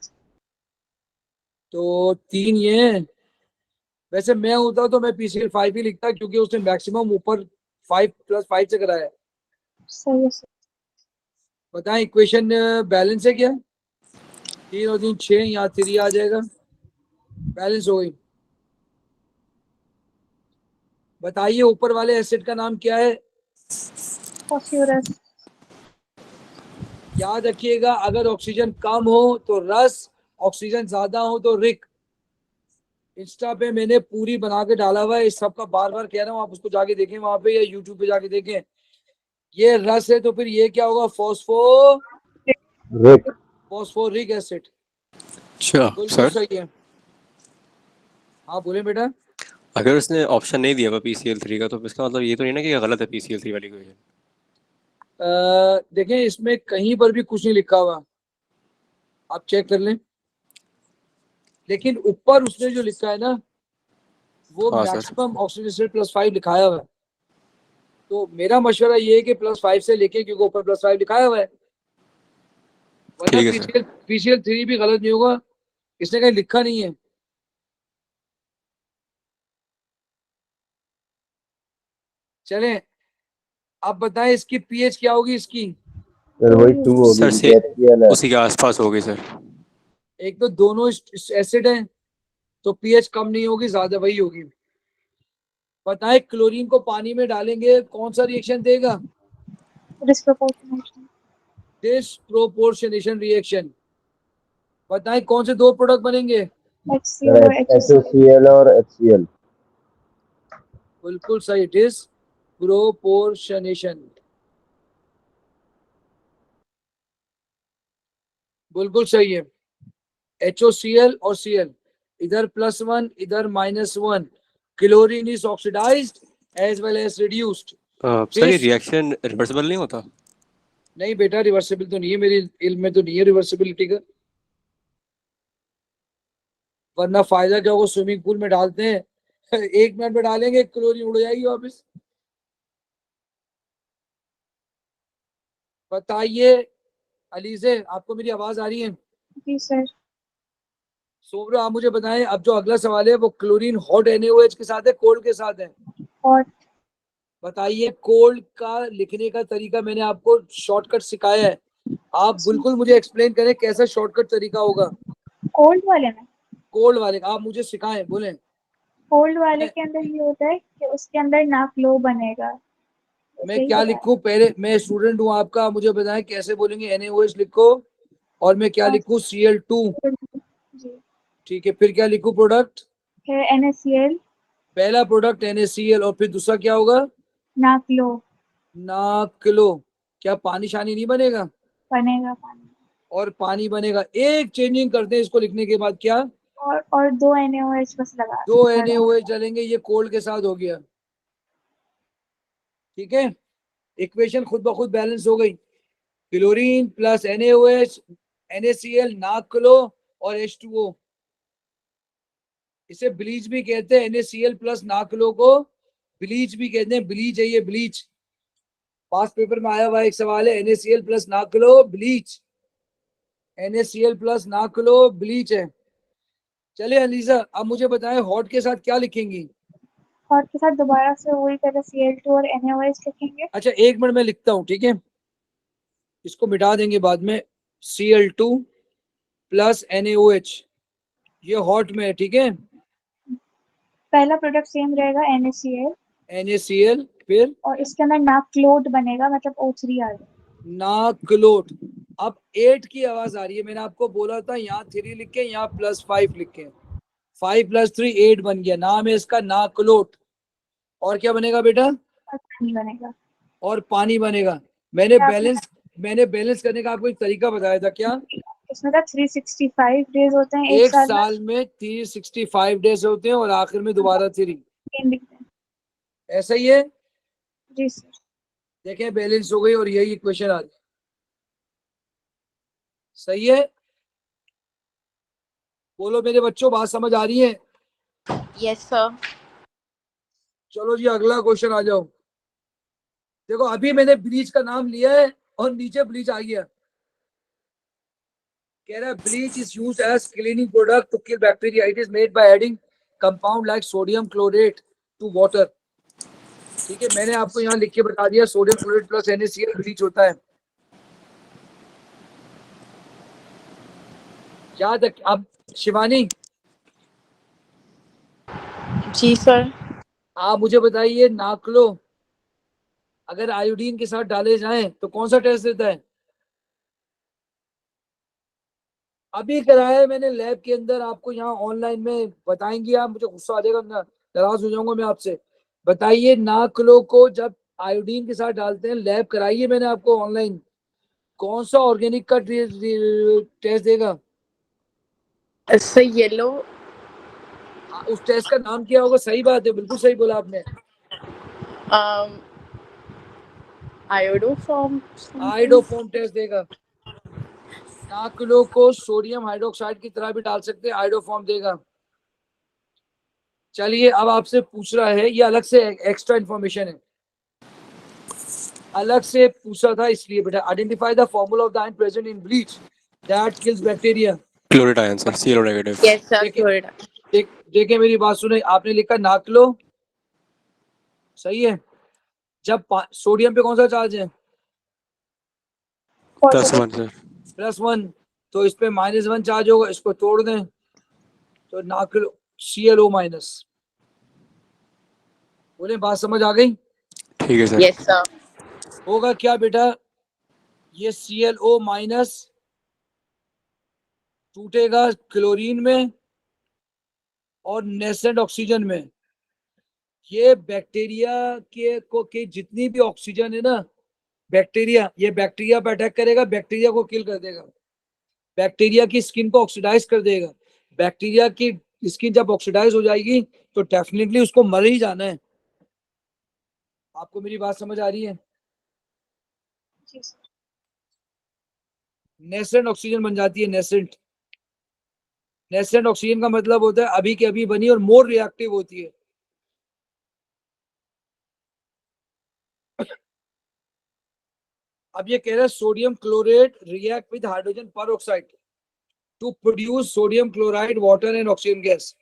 तो 3 ये हैं। वैसे मैं होता तो मैं PCl5 ही लिखता, क्योंकि उसने मैक्सिमम ऊपर 5 प्लस 5 से कराया है। सही है सर। बताएं इक्वेशन बैलेंस है क्या? 3 और 3 6, यहाँ 3 आ जाएगा, बैलेंस हो गई। बताइए ऊपर वाले एसिड का नाम क्या है? फास्फोरस। याद रखिएगा, अगर ऑक्सीजन कम हो तो रस, ऑक्सीजन ज्यादा हो तो रिक। इंस्टा पे मैंने पूरी बना के डाला हुआ है, इस सब का बार बार कह रहा हूँ, आप उसको जाके देखें वहां पे, या यूट्यूब पे जाके देखें। ये रस है तो फिर ये क्या होगा? रिक। Phosphoric acid. अच्छा बिल्कुल सर, सही है। हाँ बोले बेटा। अगर उसने ऑप्शन नहीं दिया हुआ PCl3 का तो इसका मतलब ये तो नहीं ना कि गलत है PCl3 वाली इक्वेशन। देखें इसमें कहीं पर भी कुछ नहीं लिखा हुआ। आप चेक कर लें। लेकिन ऊपर उसने जो लिखा है ना वो हाँ सर। मैक्सिमम ऑक्सीजन स्टेट +5 लिखाया हुआ है। तो मेरा मशवरा ये है कि +5 से लेके, क्योंकि ऊपर +5 लिखाया हुआ है, वरना ठीक है सर। PCL 3 भी गलत नहीं होगा, इसने कहीं लिखा नहीं है। चलें, अब बताएं इसकी पीएच क्या होगी इसकी। सर वही 2 होगी सर क्योंकि HCl है। उसी के आसपास होगी सर। एक तो दोनों एसिड हैं तो पीएच कम नहीं होगी, ज्यादा वही होगी। बताएं क्लोरीन को पानी में डालेंगे कौन सा रिएक्शन देगा? डिस्प्रोपोर्शनेशन। Disproportionation reaction. बताएं कौन से दो प्रोडक्ट बनेंगे? HCl और HCl। HOCl और HCl। बिल्कुल सही, डिस्प्रोपोर्शनेशन, बिल्कुल सही है। HOCl और Cl, इधर +1 इधर -1, chlorine is oxidized as well as reduced. Sir ये रिएक्शन रिवर्सिबल नहीं होता? नहीं बेटा, रिवर्सिबल तो नहीं है, मेरी इल्म में तो नहीं है रिवर्सिबिलिटी का, वरना फायदा क्या होगा? स्विमिंग पूल में डालते हैं 1 मिनट में डालेंगे क्लोरीन उड़ जाएगी वापस। बताइए अलीजे, आपको मेरी आवाज आ रही है? जी सर। सोमरो आप मुझे बताएं, अब जो अगला सवाल है वो क्लोरीन हॉट NaOH के साथ है कोल्ड के साथ है? और बताइए कोल्ड का लिखने का तरीका मैंने आपको शॉर्टकट सिखाया है, आप बिल्कुल मुझे एक्सप्लेन करें कैसा शॉर्टकट तरीका होगा कोल्ड वाले में, कोल्ड वाले का, आप मुझे सिखाएं, बोलें। कोल्ड वाले के अंदर ये होता है कि उसके अंदर नाक्लो बनेगा। मैं सही क्या बताया। लिखूं? पहले मैं स्टूडेंट हूं आपका, मुझे बताएं कैसे बोलेंगे? NaOH लिखो और मैं क्या लिखूं? Cl2। जी। ठीक है, फिर क्या लिखूं? प्रोडक्ट, है NaCl, पहला प्रोडक्ट NaCl और फिर दूसरा क्या होगा? नाक्लो। नाक्लो। क्या पानी शानी नहीं बनेगा? बनेगा पानी। और पानी बनेगा। एक चेंजिंग करते हैं इसको लिखने के बाद, क्या? और 2 NaOH बस लगा 2 NaOH डालेंगे, ये कोल्ड के साथ हो गया। ठीक है, इक्वेशन खुद ब खुद बैलेंस हो गई। क्लोरीन प्लस NaOH, NaCl, नाक्लो और H2O। इसे ब्लीच भी कहते हैं, NaCl प्लस नाक्लो को ब्लीच भी कहते हैं, ब्लीच है ये, ब्लीच। पास पेपर में आया हुआ एक सवाल है, NaCl प्लस नाक्लो ब्लीच, NaCl प्लस नाक्लो ब्लीच है। चलिए अलीजा, अब मुझे बताएं हॉट के साथ क्या लिखेंगी? और के साथ दोबारा से वही तरह Cl2 और NaOH लिखेंगे। अच्छा 1 मिनट में लिखता हूं, ठीक है, इसको मिटा देंगे बाद में। Cl2 प्लस NaOH, ये हॉट में है, ठीक है। पहला प्रोडक्ट सेम रहेगा NaCl, NaCl, फिर और इसके अंदर नाक्लोट बनेगा, मतलब O3 आ जाएगा। नाक्लोट। अब 8 की आवाज आ रही है, मैंने आपको बोला था यहाँ 3 लिखे, यहाँ +5 लिखे, 5 + 3 8 बन गया, नाम है इसका नाक्लोट। और क्या बनेगा बेटा? और पानी बनेगा। और पानी बनेगा। मैंने बैलेंस करने का आपको एक तरीका बताया था, क्या? इसमें था 365 डेज होते हैं एक साल साल में 365 डेज होते हैं और आखिर में दोबारा 3, में लिखते हैं। ऐसा ही है। जी सर। देखें बैलेंस हो गई और यही इक्वेशन आ गई, सही है। बोलो मेरे बच्चों, बात समझ आ रही है? Yes sir. चलो जी अगला क्वेश्चन आ जाओ। देखो अभी मैंने ब्लीच का नाम लिया है और नीचे ब्लीच आ गया। कह रहा है bleach is used as cleaning product to kill bacteria, it is made by adding compound like sodium chlorate to water. ठीक है, मैंने आपको यहाँ लिख के बता दिया, sodium chlorate plus NaCl bleach होता है। याद रख। अब शिवानी, जी सर। आप मुझे बताइए नाक्लो अगर आयोडीन के साथ डाले जाएं तो कौन सा टेस्ट देता है? अभी कराया है मैंने लैब के अंदर, आपको यहाँ ऑनलाइन में बताएंगे आप, मुझे गुस्सा आ जाएगा, नाराज हो जाऊंगा मैं आपसे। बताइए नाक्लो को जब आयोडीन के साथ डालते हैं, लैब कराइए मैंने आपको ऑनलाइन, कौन सा ऑर्गेनिक का टेस्ट देगा? Sir yellow. उस टेस्ट का नाम क्या होगा? सही बात है, बिल्कुल सही बोला आपने, आयोडोफॉर्म। आयोडोफॉर्म टेस्ट देगा। नाक्लो को सोडियम हाइड्रोक्साइड की तरह भी डाल सकते हैं, आयोडो फॉर्म देगा। चलिए अब आपसे पूछ रहा है, ये अलग से एक्स्ट्रा इंफॉर्मेशन है, अलग से पूछा था इसलिए बेटा। Identify the formula of the ion present in bleach that kills bacteria. Chloride ion sir, ClO negative. Yes, sir. देखिए Florida. देखिए मेरी बात सुने, आपने लिखा नाक्लो, सही है। जब सोडियम पे कौन सा चार्ज है? +1 सर। +1, तो इस पे -1 चार्ज होगा, इसको तोड़ दें तो नाक्लो ClO माइनस। बोले बात समझ आ गई? ठीक है सर। Yes, sir. होगा क्या बेटा, ये ClO माइनस टूटेगा क्लोरीन में और नेसेंट ऑक्सीजन में। ये बैक्टीरिया के जितनी भी ऑक्सीजन है ना, बैक्टीरिया, ये बैक्टीरिया पे अटैक करेगा, बैक्टीरिया को किल कर देगा, बैक्टीरिया की स्किन को ऑक्सीडाइज कर देगा। बैक्टीरिया की स्किन जब ऑक्सीडाइज हो जाएगी तो डेफिनेटली उसको मर ही जाना है। आपको मेरी बात समझ आ रही है? जी सर। नेसेंट ऑक्सीजन बन जाती है, नेसेंट। नेसेंट ऑक्सीजन का मतलब होता है अभी के अभी बनी और मोर रिएक्टिव होती है। अब ये कह रहा है sodium chlorate react with hydrogen peroxide to produce sodium chloride water and oxygen gas,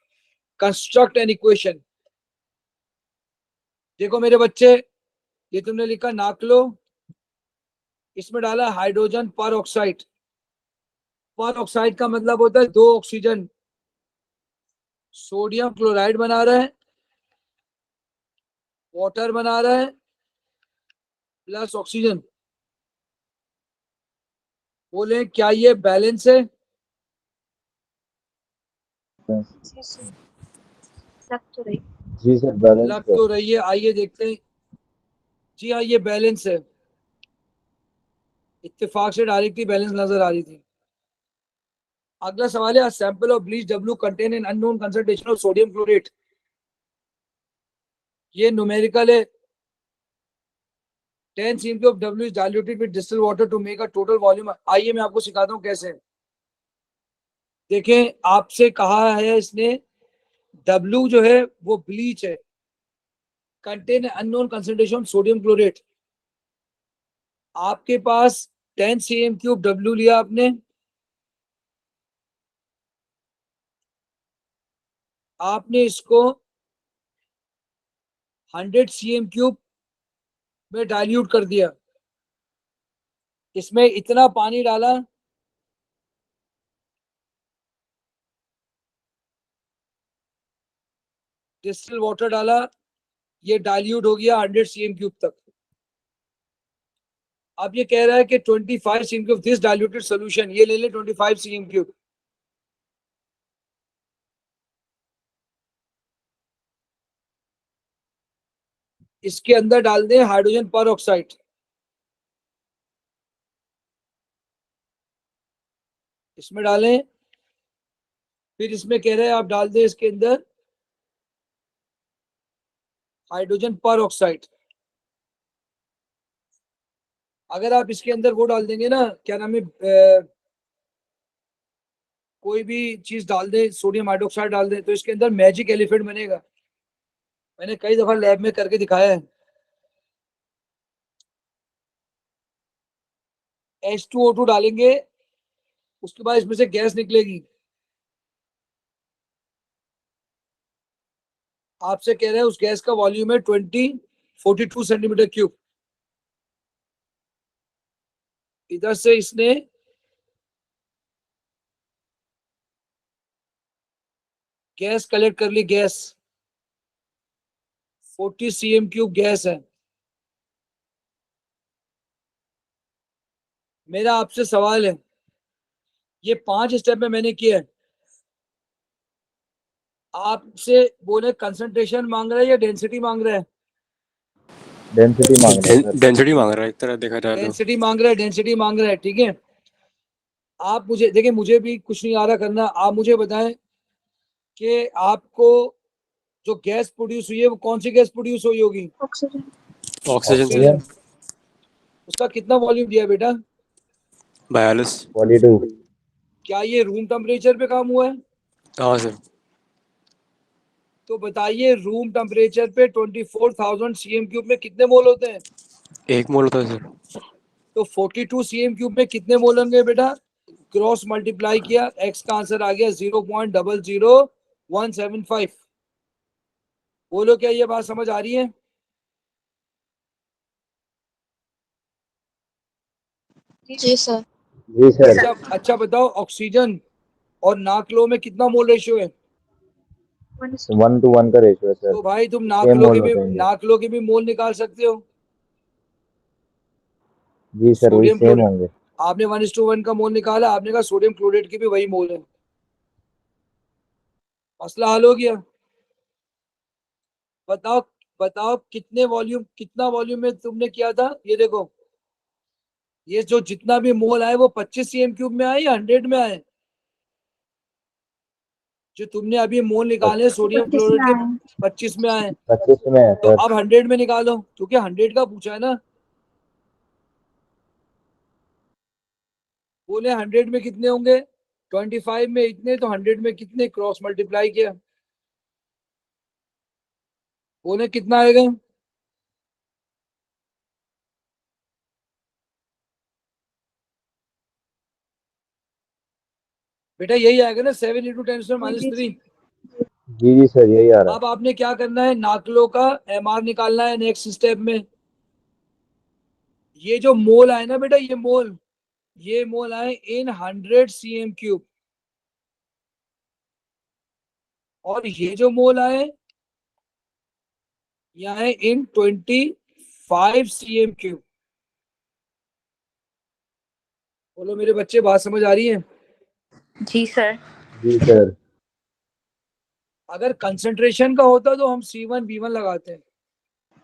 construct an equation. देखो मेरे बच्चे, ये तुमने लिखा नाक्लो, इसमें डाला हाइड्रोजन परऑक्साइड। परऑक्साइड का मतलब होता है 2 ऑक्सीजन। सोडियम क्लोराइड बना रहा है, वाटर बना रहा है, प्लस ऑक्सीजन। बोले क्या ये बैलेंस है? जी सर, लग तो रही। जी सर, बैलेंस लग तो रही है, आइए देखते हैं। जी हाँ, ये बैलेंस है। इत्तेफाक से डायरेक्टली बैलेंस नजर आ रही थी। अगला सवाल है, sample of bleach W contain an unknown concentration of sodium chlorate. ये न्यूमेरिकल है। 10 cm of W is diluted with distilled water to make a total volume। आइए मैं आपको सिखाता हूँ कैसे। देखें, आपसे कहा है इसने W जो है वो ब्लीच है, contain unknown concentration sodium chlorate. आपके पास 10 cm³ W लिया आपने, आपने इसको 100 cm³ में डाइल्यूट कर दिया। इसमें इतना पानी डाला, डिस्टिल वाटर डाला, ये डाइल्यूट हो गया 100 cm³ तक। अब ये कह रहा है कि 25 cm³ दिस डाइल्यूटेड सोल्यूशन, ये ले ले 25 cm³। इसके अंदर डाल दें हाइड्रोजन परऑक्साइड। इसमें डालें, फिर इसमें कह रहे हैं आप डाल दें इसके अंदर हाइड्रोजन परऑक्साइड। अगर आप इसके अंदर वो डाल देंगे ना, क्या नाम है, कोई भी चीज डाल दें, सोडियम हाइड्रोक्साइड डाल दें, तो इसके अंदर मैजिक एलिफेंट बनेगा। मैंने कई दफा लैब में करके दिखाया है। H2O2 डालेंगे, उसके बाद इसमें से गैस निकलेगी। आपसे कह रहे हैं उस गैस का वॉल्यूम है 42 सेंटीमीटर क्यूब। इधर से इसने गैस कलेक्ट कर ली, गैस 40 cm³ गैस है। मेरा आपसे सवाल है, ये 5 स्टेप में मैंने किया है, आपसे बोले कंसंट्रेशन मांग रहा है या डेंसिटी मांग रहा है? डेंसिटी मांग रहा है सर। डेंसिटी मांग रहा है एक तरह देखा जाए तो। डेंसिटी मांग रहा है, डेंसिटी मांग रहा है, ठीक है। आप मुझे देखिए, मुझे भी कुछ नहीं आ रहा करना, आप मुझे बताएं कि आपको जो गैस प्रोड्यूस हुई है वो कौन सी गैस प्रोड्यूस हुई होगी? ऑक्सीजन। Oxygen oxygen. उसका कितना वॉल्यूम दिया बेटा? 42। 42। क्या ये रूम टेम्परेचर पे काम हुआ है? हाँ सर। तो बताइए रूम टेम्परेचर पे 24,000 सीएम क्यूब में कितने मोल होते हैं? 1 मोल होता है सर। तो 42 सीएम क्यूब में कितने मोल होंगे बेटा? क्रॉस मल्टीप्लाई किया, एक्स का आंसर आ गया 0.00175। बोलो क्या ये बात समझ आ रही है? जी सर। जी सर। अच्छा बताओ, ऑक्सीजन और नाकलो में कितना मोल रेशियो है? 1:1 का रेशियो है सर। तो भाई तुम सेम मोल होते हैं इनके। नाकलो के भी मोल निकाल सकते हो। जी सर, वही सोडियम सेम क्लोराइड, होंगे। आपने 1:1 का मोल निकाला, आपने कहा सोडियम क्लोराइड की भी वही मोल है, मसला हल हो गया। बताओ बताओ कितना वॉल्यूम में तुमने किया था? ये देखो, ये जो जितना भी मोल आए वो 25 सीएम क्यूब में आए या 100 में आए? जो तुमने अभी मोल निकाले सोडियम 25 क्लोराइड में के, आए। 25 में आए। 25 में है तो सर। अब 100 में निकालो, क्योंकि 100 का पूछा है ना। बोले 100 में कितने होंगे? 25 में इतने, तो 100 में कितने? क्रॉस मल्टीप्लाई किया, बोले कितना आएगा? बेटा यही आएगा ना, 7 × 10⁻³ जी जी सर, यही आ रहा है। अब आपने क्या करना है, नाकलो का एमआर निकालना है नेक्स्ट स्टेप में। ये जो मोल आए ना बेटा, ये मोल आए इन 100 सीएम क्यूब, और ये जो मोल आए यहाँ है इन 25 सीएम क्यूब। बोलो मेरे बच्चे, बात समझ आ रही है? जी सर। जी सर। अगर कंसंट्रेशन का होता तो हम C1 V1 लगाते हैं।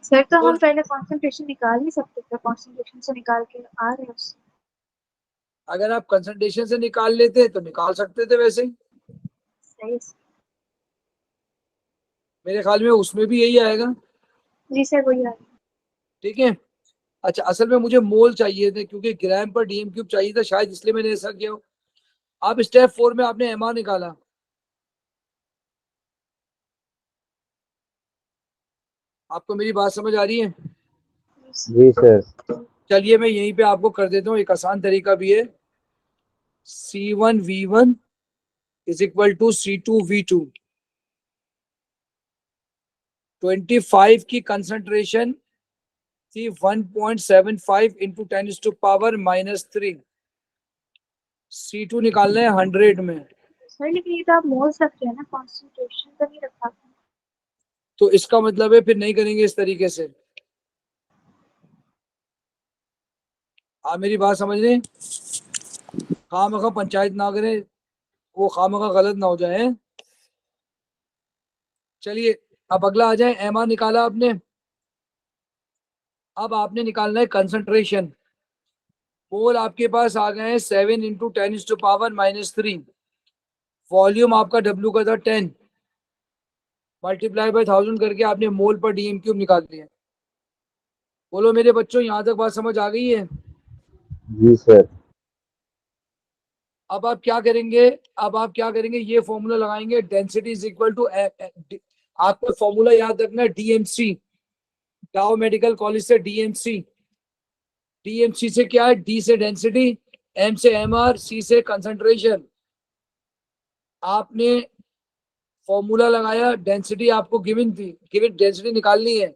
सर तो तो हम पहले कॉन्सेंट्रेशन निकाल नहीं सकते थे, कॉन्सेंट्रेशन से निकाल के आ रहे हैं उससे। अगर आप कंसंट्रेशन से निकाल लेते तो निकाल सकते थे वैसे ही। सही है। मेरे ख्याल में उसमें भी यही आएगा। जी सर, वही आ रही है। ठीक है। अच्छा, असल में मुझे मोल चाहिए थे क्योंकि ग्राम पर डीएम क्यूब चाहिए था, शायद इसलिए मैंने ऐसा किया हो। अब स्टेप 4 में आपने एमआर निकाला। आपको मेरी बात समझ आ रही है? जी सर। चलिए मैं यहीं पे आपको कर देता हूँ, एक आसान तरीका भी है। C1V1 = C2V2। 25 की कंसंट्रेशन थी 1.75 × 10⁻³ C2 निकालना है 100 में। सर लेकिन ये तो आप मोल्स रख रहे हैं ना, कॉन्सेंट्रेशन तो नहीं रखा था। तो इसका मतलब है फिर नहीं करेंगे इस तरीके से। आप मेरी बात समझ रहे हैं? खामखा पंचायत ना करें, वो खामखा गलत ना हो जाए। चलिए अब अगला आ जाए, एमआर निकाला आपने। अब आपने निकालना है कंसंट्रेशन। मोल आपके पास आ गए हैं 7 × 10⁻³ वॉल्यूम आपका W का था 10, मल्टीप्लाई बाय 1000 करके आपने मोल पर डीएम क्यूब निकाल दिया। बोलो मेरे बच्चों, यहां तक बात समझ आ गई है? जी सर। अब आप क्या करेंगे? ये फॉर्मूला लगाएंगे, डेंसिटी इज इक्वल टू, आपको फॉर्मूला याद रखना है डीएमसी, डाउ मेडिकल कॉलेज से डीएमसी। डीएमसी से क्या है? डी से डेंसिटी, एम से एमआर, सी से कंसंट्रेशन। आपने फॉर्मूला लगाया, डेंसिटी आपको गिवन थी, गिवन डेंसिटी निकालनी है।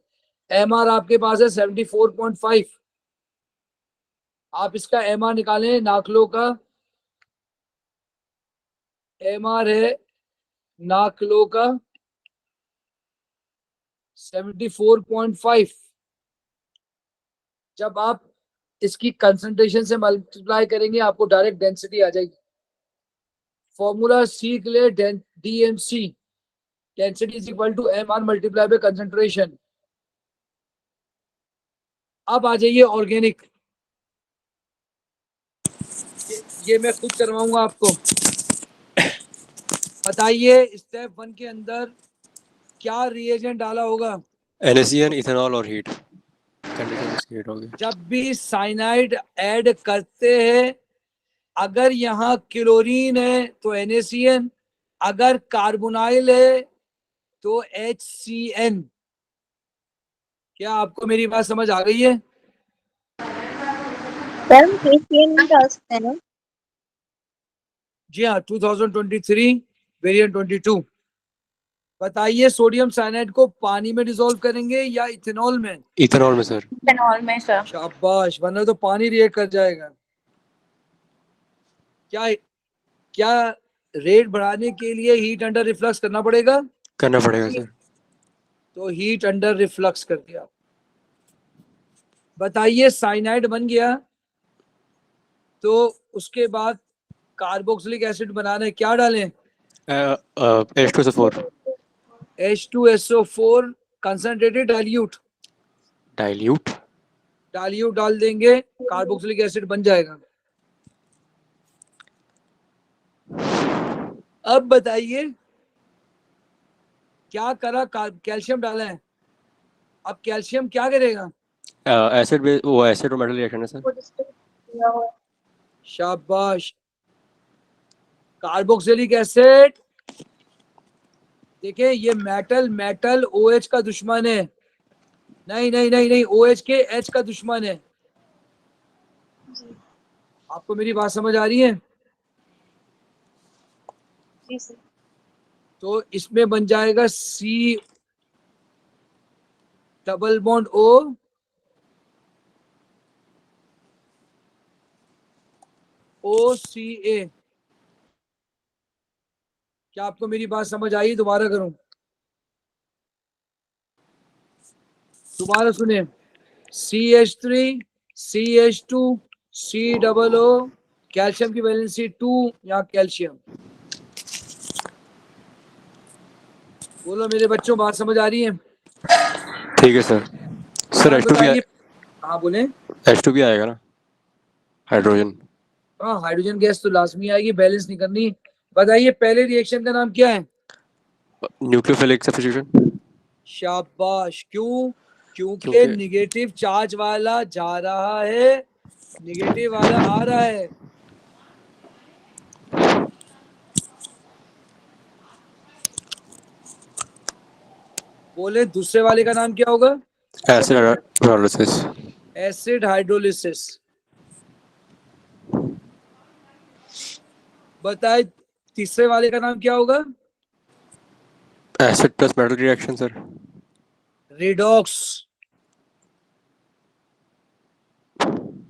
एमआर आपके पास है 74.5। आप इसका एमआर निकालें, नाकलो का एमआर है, नाकलो का 74.5। जब आप इसकी कंसंट्रेशन से मल्टीप्लाई करेंगे आपको डायरेक्ट डेंसिटी आ जाएगी। फॉर्मूला सीख ले, DMC, density is equal to MR multiply by concentration. अब आ जाइए ऑर्गेनिक, ये मैं खुद करवाऊंगा आपको। बताइए स्टेप 1 के अंदर क्या रिएजेंट डाला होगा? NaCN, इथेनॉल और हीट। कंडीशन इसकी हीट होगी। जब भी साइनाइड ऐड करते हैं अगर यहाँ क्लोरीन है तो NaCN, अगर कार्बोनाइल है तो HCN। क्या आपको मेरी बात समझ आ गई है? सर हम KCN नहीं डाल सकते हैं ना? जी हाँ, 2023 वेरिएंट 22। बताइए सोडियम साइनाइड को पानी में डिसॉल्व करेंगे या इथेनॉल में? इथेनॉल में सर। इथेनॉल में सर। शाबाश, वरना तो पानी रिएक्ट कर जाएगा। क्या क्या रेट बढ़ाने के लिए हीट अंडर रिफ्लक्स करना पड़ेगा? करना पड़ेगा सर। तो हीट अंडर रिफ्लक्स कर दिया। बताइए साइनाइड बन गया तो उसके बाद कार्बोक्सिलिक एसिड बनाना है, क्या डालें? H2SO4 H2SO4 concentrated dilute. Dilute. Dilute डाल देंगे, कार्बोक्सिलिक एसिड बन जाएगा। अब बताइए क्या करा, कैल्शियम डाला है, अब कैल्शियम क्या करेगा? एसिड वो एसिड और मेटल रिएक्शन है सर। शाबाश। कार्बोक्सिलिक एसिड, देखिए ये मेटल मेटल OH का दुश्मन है। नहीं नहीं नहीं नहीं, OH के H का दुश्मन है। आपको मेरी बात समझ आ रही है? जी सर। तो इसमें बन जाएगा C double bond O, OCA। क्या आपको मेरी बात समझ आई? दोबारा करूं, दोबारा सुने। CH3 CH2 C00, कैल्शियम की वैलेंसी 2 या कैल्शियम। बोलो मेरे बच्चों, बात समझ आ रही है? ठीक है सर। सर H2 भी बताइए। हाँ बोले। H2 भी आएगा ना, हाइड्रोजन। हाँ हाइड्रोजन गैस तो लाजमी आएगी, बैलेंस नहीं करनी। बताइए पहले रिएक्शन का नाम क्या है? Nucleophilic substitution. शाबाश। क्यों? क्योंकि क्योंकि निगेटिव चार्ज वाला जा रहा है, निगेटिव वाला आ रहा है। बोले दूसरे वाले का नाम क्या होगा? Acid hydrolysis. Acid hydrolysis. बताए तीसरे वाले का नाम क्या होगा? Acid plus metal reaction sir. Redox.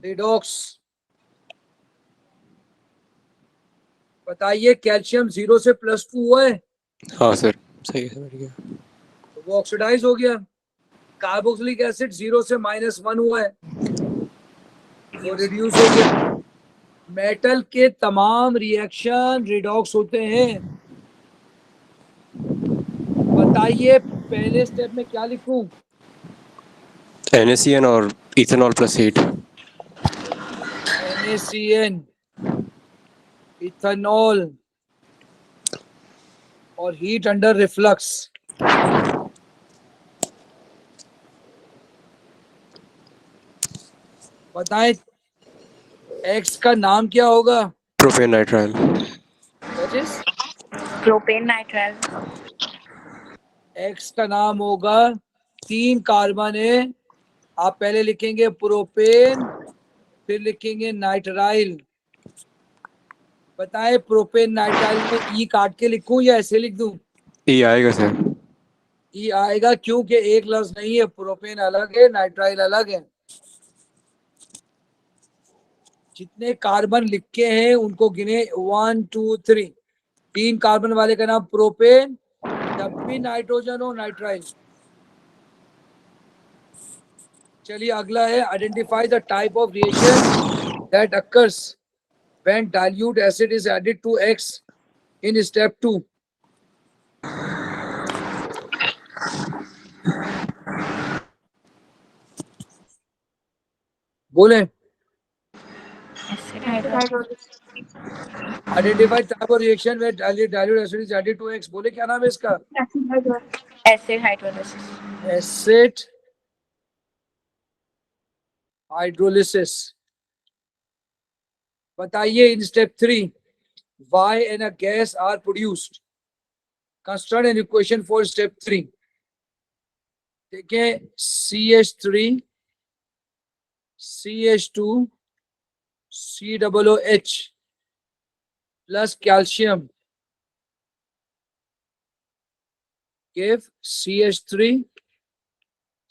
Redox. बताइए कैल्शियम 0 से +2 हुआ है हाँ सर, सही है सर, ठीक है। तो वो ऑक्सीडाइज हो गया। कार्बोक्सिलिक एसिड 0 से -1 हुआ है, वो रिड्यूस हो गया। मेटल के तमाम रिएक्शन रिडॉक्स होते हैं। बताइए पहले स्टेप में क्या लिखूं? NaCN और ethanol plus heat. NaCN, ethanol और हीट अंडर रिफ्लक्स। बताएं X का नाम क्या होगा? Propane nitrile. What is? Propane nitrile. X का नाम होगा, 3 कार्बन है, आप पहले लिखेंगे प्रोपेन, फिर लिखेंगे नाइट्राइल। बताएं प्रोपेन नाइट्राइल में E काट के लिखूं या ऐसे लिख दूं? E आएगा सर। E आएगा क्योंकि एक लफ्ज नहीं है, प्रोपेन अलग है नाइट्राइल अलग है। जितने कार्बन लिखे हैं उनको गिने, 1 2 3। 3 कार्बन वाले का नाम प्रोपेन, जब भी नाइट्रोजन हो नाइट्राइल। चलिए अगला है, identify the type of reaction that occurs when dilute acid is added to X in step 2। बोले identify type of reaction where dilute acid is added to X। बोले क्या नाम है इसका? Acid hydrolysis. Acid hydrolysis. बताइए in step 3 why and a gas are produced. Construct an equation for step 3. देखिए CH3 CH2 COOH plus calcium give CH3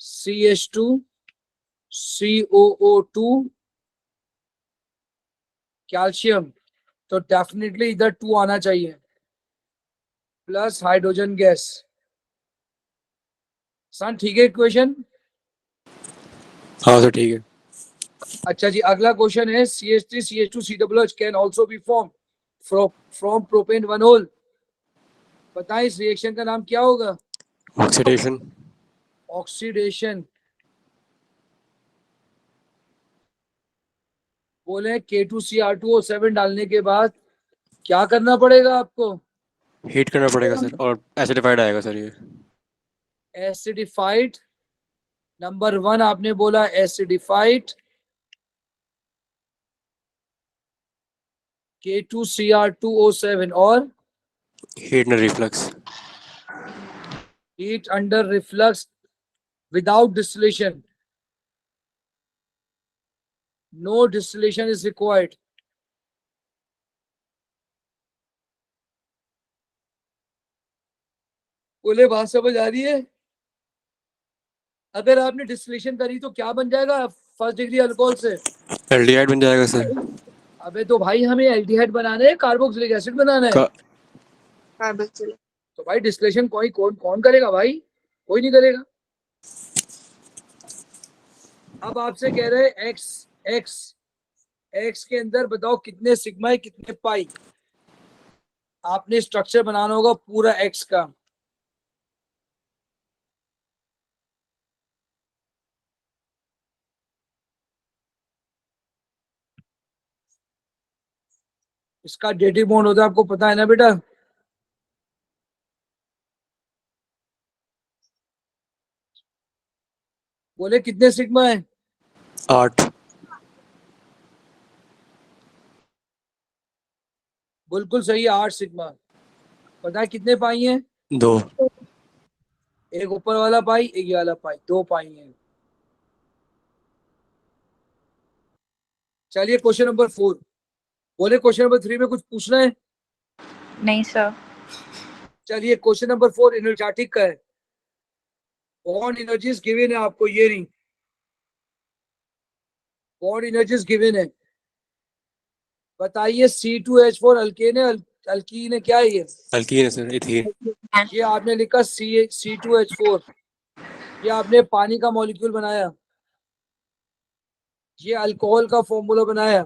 CH2 COO2 calcium, तो डेफिनेटली इधर 2 आना चाहिए प्लस हाइड्रोजन गैस। सन ठीक है इक्वेशन? हाँ सर ठीक है। अच्छा जी, अगला क्वेश्चन है CH3 CH2 COOH can also be form from propane one ol. बताएं इस रिएक्शन का नाम क्या होगा? ऑक्सीडेशन। ऑक्सीडेशन। बोले K2Cr2O7 डालने के बाद क्या करना पड़ेगा आपको? हीट करना पड़ेगा सर और एसिडिफाइड आएगा सर ये। एसिडिफाइड, नंबर 1 आपने बोला एसिडिफाइड K2Cr2O7 और heat and reflux. heat under reflux without distillation. No distillation is required. बोले बात समझ आ रही है? अगर आपने डिस्टिलेशन करी तो क्या बन जाएगा फर्स्ट डिग्री अल्कोहल से? एल्डिहाइड बन जाएगा सर। अबे तो भाई हमें एल्डिहाइड बनाना है, कार्बोक्सिलिक एसिड बनाना है। कार्बोक्सिलिक। तो भाई डिस्टिलेशन कौन करेगा भाई? कोई नहीं करेगा। अब आपसे कह रहे हैं एक्स के अंदर बताओ कितने सिग्मा है कितने पाई। आपने स्ट्रक्चर बनाना होगा पूरा एक्स का। इसका डेटिव बॉन्ड होता है, आपको पता है ना बेटा? बोले कितने सिग्मा है? 8। बिल्कुल सही है, 8 सिग्मा। पता है कितने पाई हैं? 2। एक ऊपर वाला पाई, एक ये वाला पाई, 2 पाई हैं। चलिए क्वेश्चन नंबर 4। बोले क्वेश्चन नंबर 3 में कुछ पूछना है? नहीं सर। चलिए क्वेश्चन नंबर 4 एनर्जेटिक का है। बॉन्ड एनर्जीज गिवन है आपको, ये नहीं, बॉन्ड एनर्जीज गिवन है। बताइए C2H4 अल्केन है, अल्कीन है, क्या है ये? अल्कीन है सर, इथीन। ये आपने लिखा C2H4, ये आपने पानी का मॉलिक्यूल बनाया, ये अल्कोहल का फॉर्मूला बनाया।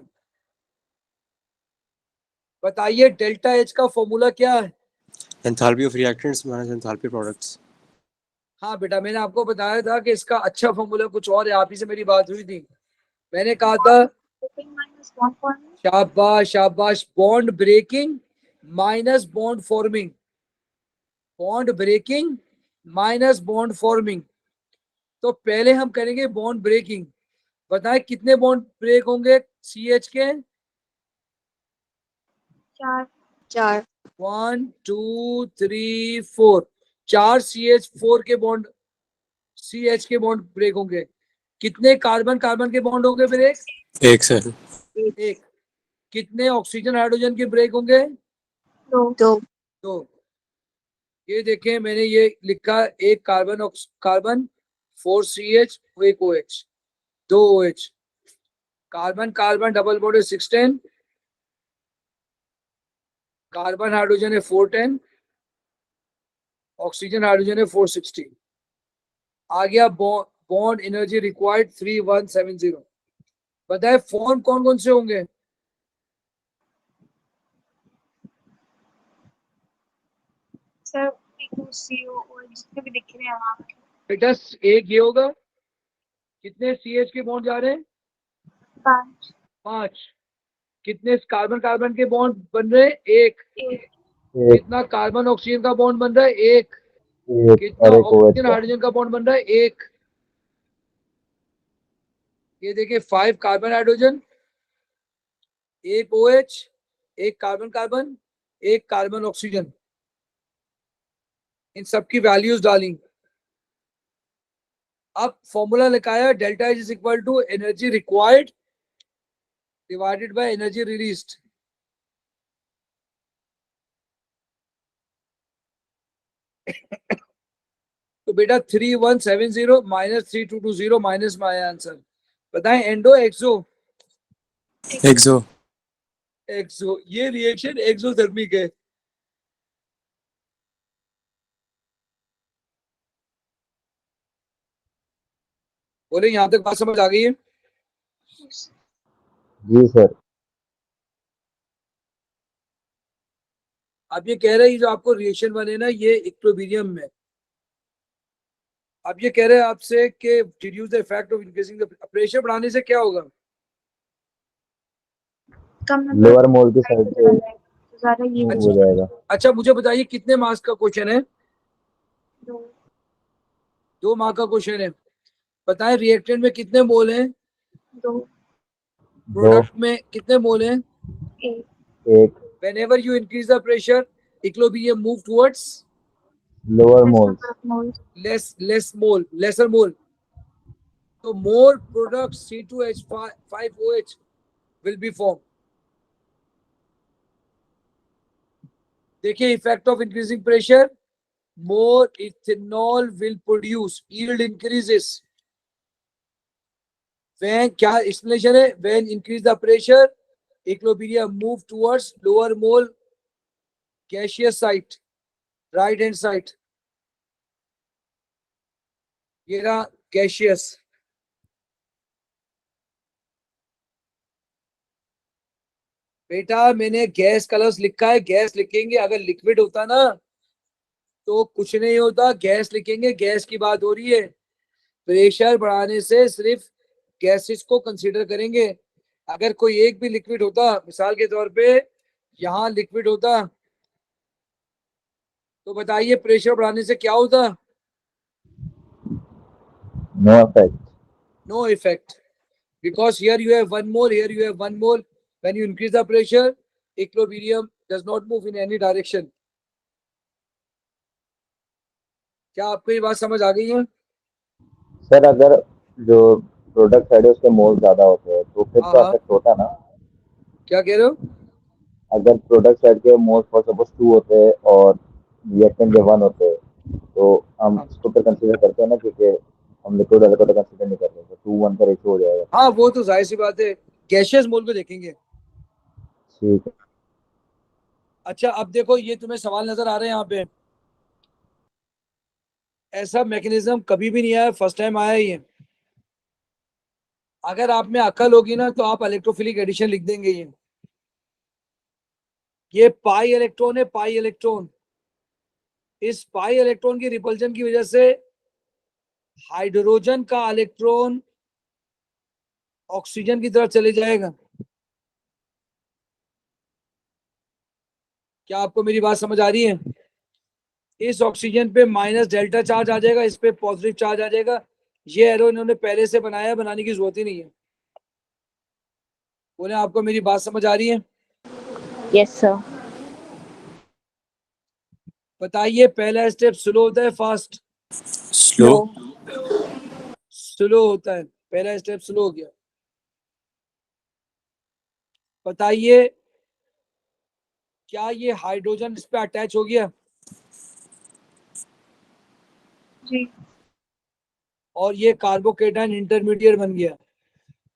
बताइए डेल्टा H का फॉर्मूला क्या है? Enthalpy of reactants minus enthalpy products. हाँ बेटा, मैंने आपको बताया था कि इसका अच्छा फॉर्मूला कुछ और है, आप ही से मेरी बात हुई थी। मैंने कहा था शाबाश शाबाश, bond breaking minus bond forming, bond breaking minus bond forming. तो पहले हम करेंगे बॉन्ड ब्रेकिंग। बताएं कितने बॉन्ड ब्रेक होंगे CH के? 4। 1 2 3 4, 4 CH4 के बॉन्ड, CH के बॉन्ड ब्रेक होंगे। कितने कार्बन कार्बन के बॉन्ड होंगे ब्रेक? 1 सर। 1। कितने ऑक्सीजन हाइड्रोजन के ब्रेक होंगे? 2। 2। ये देखें मैंने ये लिखा, एक कार्बन 4 CH, एक OH, 2 OH, carbon carbon double bond 610, carbon hydrogen है 410, ऑक्सीजन हाइड्रोजन है 460। आ गया बॉन्ड एनर्जी रिक्वायर्ड 3170। बताए फॉर्म कौन कौन से होंगे? सर C2CO जितने भी दिख रहे हैं वहाँ पे। बेटा एक ये होगा, कितने CH के बॉन्ड जा रहे हैं? 5। 5। कितने कार्बन कार्बन के बॉन्ड बन रहे हैं? 1। कितना कार्बन ऑक्सीजन का बॉन्ड बन रहा है? 1। कितना ऑक्सीजन हाइड्रोजन का बॉन्ड बन रहा है? 1। ये देखिए 5 कार्बन हाइड्रोजन, एक OH, एक कार्बन कार्बन, एक कार्बन ऑक्सीजन, इन सब की वैल्यूज डाली। अब फॉर्मूला लिखाया delta is equal to energy required divided by energy released. तो बेटा 3170 माइनस 3220 माइनस माय आंसर। बताएं एंडो एक्सो? एक्सो। एक्सो, ये रिएक्शन एक्सोथर्मिक है। बोले यहां तक बात समझ आ गई है? जी सर। अब ये कह रहे हैं जो आपको रिएक्शन बने ना ये इक्विलिब्रियम में। अब ये कह रहे हैं आपसे कि reduce the effect of increasing the pressure बढ़ाने से क्या होगा? कम नंबर लोअर मोल की साइड पे तो ज्यादा ये मूव हो जाएगा। अच्छा मुझे बताइए कितने मार्क्स का क्वेश्चन है? दो 2 मार्क का क्वेश्चन है। बताएं रिएक्टेंट में कितने मोल हैं? दो दो। प्रोडक्ट में कितने मोल हैं? एक एक। whenever you increase the pressure equilibrium move towards lower less moles. number of moles less mole, lesser mole. So more products C2H5OH will be formed. देखिए effect of increasing pressure, more ethanol will produce, yield increases when, क्या एक्सप्लेनेशन है? when increase the pressure equilibrium move towards lower mole gaseous site, right hand side, ये रहा gaseous। बेटा मैंने गैस कलर्स लिखा है, गैस लिखेंगे। अगर लिक्विड होता ना तो कुछ नहीं होता, गैस लिखेंगे, गैस की बात हो रही है। प्रेशर बढ़ाने से सिर्फ गैसेस को कंसीडर करेंगे। अगर कोई एक भी लिक्विड होता, मिसाल के तौर पे यहाँ लिक्विड होता, तो बताइए प्रेशर बढ़ाने से क्या होता? No effect. No effect, because here you have one mole, here you have one mole. When you increase the pressure, equilibrium does not move in any direction. क्या आपको ये बात समझ आ गई है? सर अगर जो प्रोडक्ट साइड है उसके मोल ज्यादा होते हैं तो फिर तो हाँ। इफेक्ट होता ना। क्या कह रहे हो? अगर प्रोडक्ट साइड के मोल्स फॉर सपोज 2 होते हैं और रिएक्टेंट के 1 होते हैं तो हम इसको फिर कंसीडर करते हैं ना, क्योंकि हम लिक्विड वाले को तो कंसीडर नहीं करते, तो 2-1 का रेशियो हो जाएगा। हाँ वो तो जाहिर सी बात है, गैशियस मोल को देखेंगे। ठीक है। अच्छा अब देखो ये तुम्हें सवाल नजर आ रहे हैं यहाँ पे, ऐसा मैकेनिज्म कभी भी नहीं आया, फर्स्ट टाइम आया ये। अगर आप में अकल होगी ना तो आप इलेक्ट्रोफिलिक एडिशन लिख देंगे। ये पाई इलेक्ट्रॉन है, पाई इलेक्ट्रॉन। इस पाई इलेक्ट्रॉन की रिपल्जन की वजह से हाइड्रोजन का इलेक्ट्रॉन ऑक्सीजन की तरफ चले जाएगा। क्या आपको मेरी बात समझ आ रही है? इस ऑक्सीजन पे माइनस डेल्टा चार्ज आ जाएगा, इस पे पॉजिटिव चार्ज आ जाएगा। ये एरो इन्होंने पहले से बनाया, बनाने की जरूरत ही नहीं है। बोले आपको मेरी बात समझ आ रही है? Yes sir. बताइए पहला स्टेप स्लो होता है फास्ट? स्लो। स्लो होता है, पहला स्टेप स्लो हो गया। बताइए क्या ये हाइड्रोजन इस पे अटैच हो गया? जी और ये कार्बोकेटाइन इंटरमीडिएट बन गया,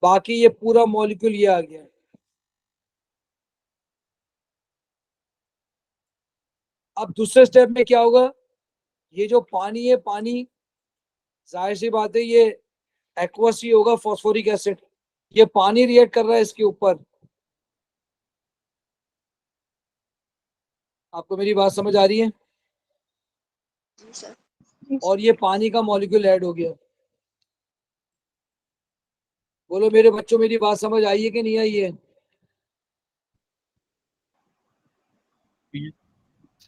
बाकी ये पूरा मॉलिक्यूल ये आ गया। अब दूसरे स्टेप में क्या होगा? ये जो पानी है, पानी जाहिर सी बात है ये एक्वस ही होगा, फॉस्फोरिक एसिड। ये पानी रिएक्ट कर रहा है इसके ऊपर। आपको मेरी बात समझ आ रही है? जी सर। और ये पानी का मॉलिक्यूल ऐड हो गया। बोलो मेरे बच्चों मेरी बात समझ आई है कि नहीं आई है?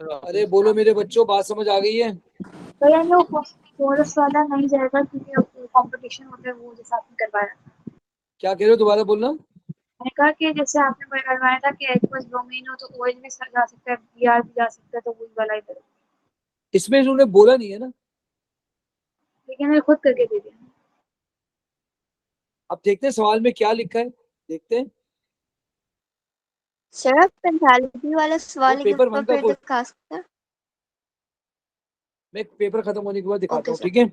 अरे बोलो मेरे बच्चों बात समझ आ गई है? तो यार वो फोरस वाला नहीं जाएगा क्योंकि अब कंपटीशन होता है वो जैसा आपने करवाया। क्या कह रहे हो, दोबारा बोलना। मैंने कहा कि जैसे आपने बनवाया था कि एक्वस ब्रोमीन हो तो OH भी जा सकता है, Br भी जा सकता है, तो वही वाला इधर है। इसमें इन्होंने बोला नहीं है ना। लेकिन मैंने खुद करके दे दिया। अब देखते हैं सवाल में क्या लिखा है, देखते हैं। सर आप पेंथैलिपी वाला सवाल वो एक पेपर बार 1 का फिर क्वेश्चन दिखा सकते हैं? मैं पेपर खत्म होने के बाद दिखाता ओके हूँ, सर। ठीक है।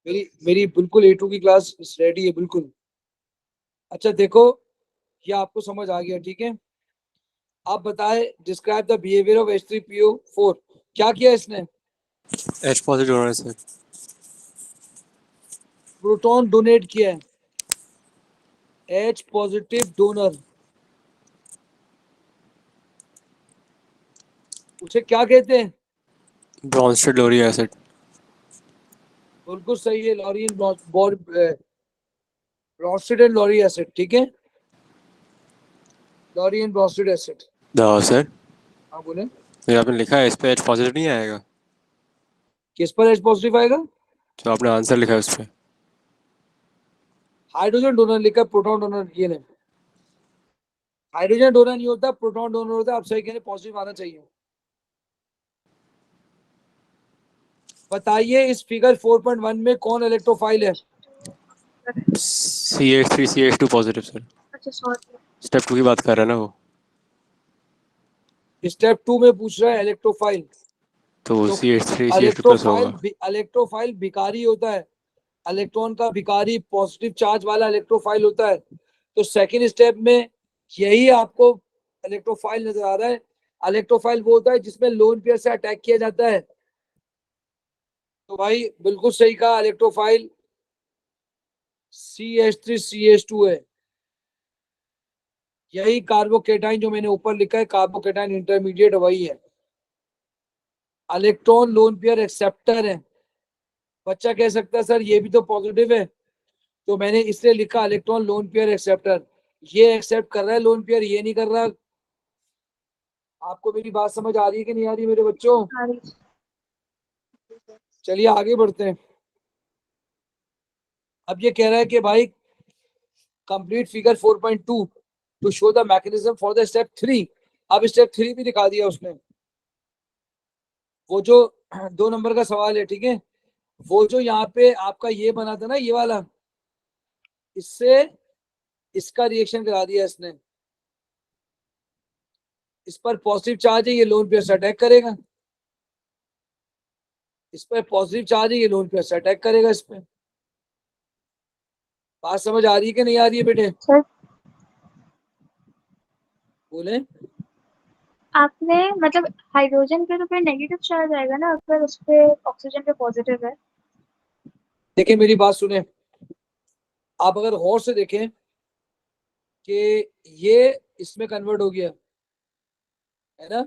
मेरी मेरी बिल्कुल A2 की क्लास रेडी है बिल्कुल। अच्छा देखो, ये आपको समझ आ गया, ठीक है। आप बताएं, describe the behaviour of H3PO4। क्या किया इसने? H पॉजिटिव होना है सर। प्रोटॉन डोनेट किया है, H पॉजिटिव डोनर। उसे क्या कहते हैं? Bronsted Lowry acid. बिल्कुल सही है, Lowry Bronsted and Lowry acid, ठीक है। Lowry and Bronsted acid. Sir हाँ बोले। तो आपने लिखा है इस पे H पॉजिटिव नहीं आएगा, किस पर H पॉजिटिव आएगा? तो आपने आंसर लिखा है उस पे। हाइड्रोजन डोनर लिखा, प्रोटॉन डोनर ये नहीं। हाइड्रोजन डोनर नहीं होता, प्रोटॉन डोनर होता है। आप सही कह रहे, पॉजिटिव आना चाहिए। बताइए इस फिगर 4.1 में कौन इलेक्ट्रोफाइल है? CH3 CH2 positive sir. अच्छा सॉरी। स्टेप 2 की बात कर रहा है ना वो, स्टेप 2 में पूछ रहा है इलेक्ट्रोफाइल। तो तो CH3 CH2 प्लस होगा। इलेक्ट्रोफाइल भिखारी होता है, इलेक्ट्रॉन का भिखारी पॉजिटिव चार्ज वाला इलेक्ट्रोफाइल होता है। तो सेकंड स्टेप में यही आपको इलेक्ट्रोफाइल नजर आ रहा है। इलेक्ट्रोफाइल वो होता है जिसमें लोन पेयर से अटैक किया जाता है। तो भाई बिल्कुल सही कहा, इलेक्ट्रोफाइल CH3CH2 है। यही कार्बोकेटाइन जो मैंने ऊपर लिखा है, कार्बोकेटाइन इंटरमीडिएट वही है। इलेक्ट्रॉन लोन पेयर एक्सेप्टर है। बच्चा कह सकता है सर ये भी तो पॉजिटिव है, तो मैंने इसलिए लिखा इलेक्ट्रॉन लोन पेयर एक्सेप्टर। ये एक्सेप्ट कर रहा है लोन पेयर, ये नहीं कर रहा। आपको मेरी बात समझ आ रही है कि नहीं आ रही मेरे बच्चों? चलिए आगे बढ़ते हैं। अब ये कह रहा है कि भाई complete figure 4.2 to show the mechanism for the step 3। अब स्टेप 3 भी दिखा दिया उसने। वो जो 2 नंबर का सवाल है, ठीक है, वो जो यहाँ पे आपका ये बना था ना, ये वाला, इससे इसका रिएक्शन करा दिया इसने। इस पर पॉजिटिव चार्ज है, ये लोन पेयर से अटैक करेगा। इस पर पॉजिटिव चार्ज है, ये लोन पेयर से अटैक करेगा इस पे। बात समझ आ रही है कि नहीं आ रही है बेटे? सर बोले। आपने मतलब हाइड्रोजन पे तो फिर नेगेटिव चार्ज आएगा ना, अगर उस पे ऑक्सीजन पे पॉजिटिव है। देखिए मेरी बात सुने, आप अगर गौर से देखें कि ये इसमें कन्वर्ट हो गया है ना।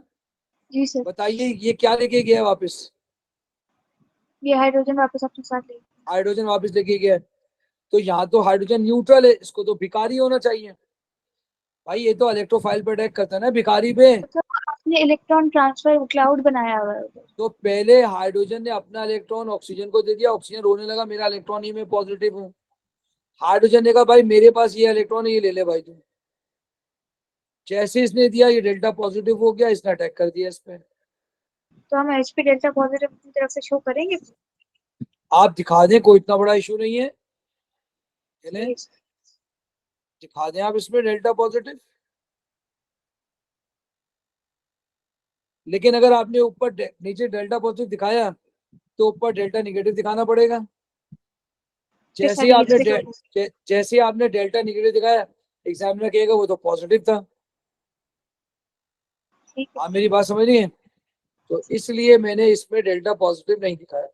जी सर। बताइए ये क्या लेके गया वापस? ये हाइड्रोजन वापस अपने साथ ले। हाइड्रोजन वापस लेके गया। तो यहाँ तो हाइड्रोजन न्यूट्रल है, इसको तो भिखारी होना चाहिए। भाई ये तो इलेक्ट्रोफाइल पे अटैक करता है ना, भिखारी पे। तो आपने इलेक्ट्रॉन ट्रांसफर क्लाउड बनाया हुआ है उधर। तो पहले हाइड्रोजन ने अपना इलेक्ट्रॉन ऑक्सीजन को दे दिया, ऑक्सीजन रोने लगा मेरा इलेक्ट्रॉन ही मैं पॉजिटिव हूँ। हाइड्रोजन ने कहा भाई मेरे पास ये इलेक्ट्रॉन है, ये ले ले भाई तू। जैसे इसने दिया, ये डेल्टा पॉजिटिव हो गया, इसने अटैक कर दिया इस पे। तो हम HP डेल्टा पॉजिटिव अपनी तरफ से शो करेंगे। आप दिखा दें, कोई इतना बड़ा इशू नहीं है। चलें, Yes. दिखा दें आप इसमें डेल्टा पॉजिटिव। लेकिन अगर आपने ऊपर नीचे डेल्टा पॉजिटिव दिखाया तो ऊपर डेल्टा नेगेटिव दिखाना पड़ेगा। जैसे ही आपने जैसे ही आपने डेल्टा नेगेटिव दिखाया, एग्जामिनर कहेगा वो तो पॉजिटिव था। ठीक है। आप मेरी बात समझ रही हैं? तो इसलिए मैंने इसमें डेल्टा पॉजिटिव नहीं दिखाया।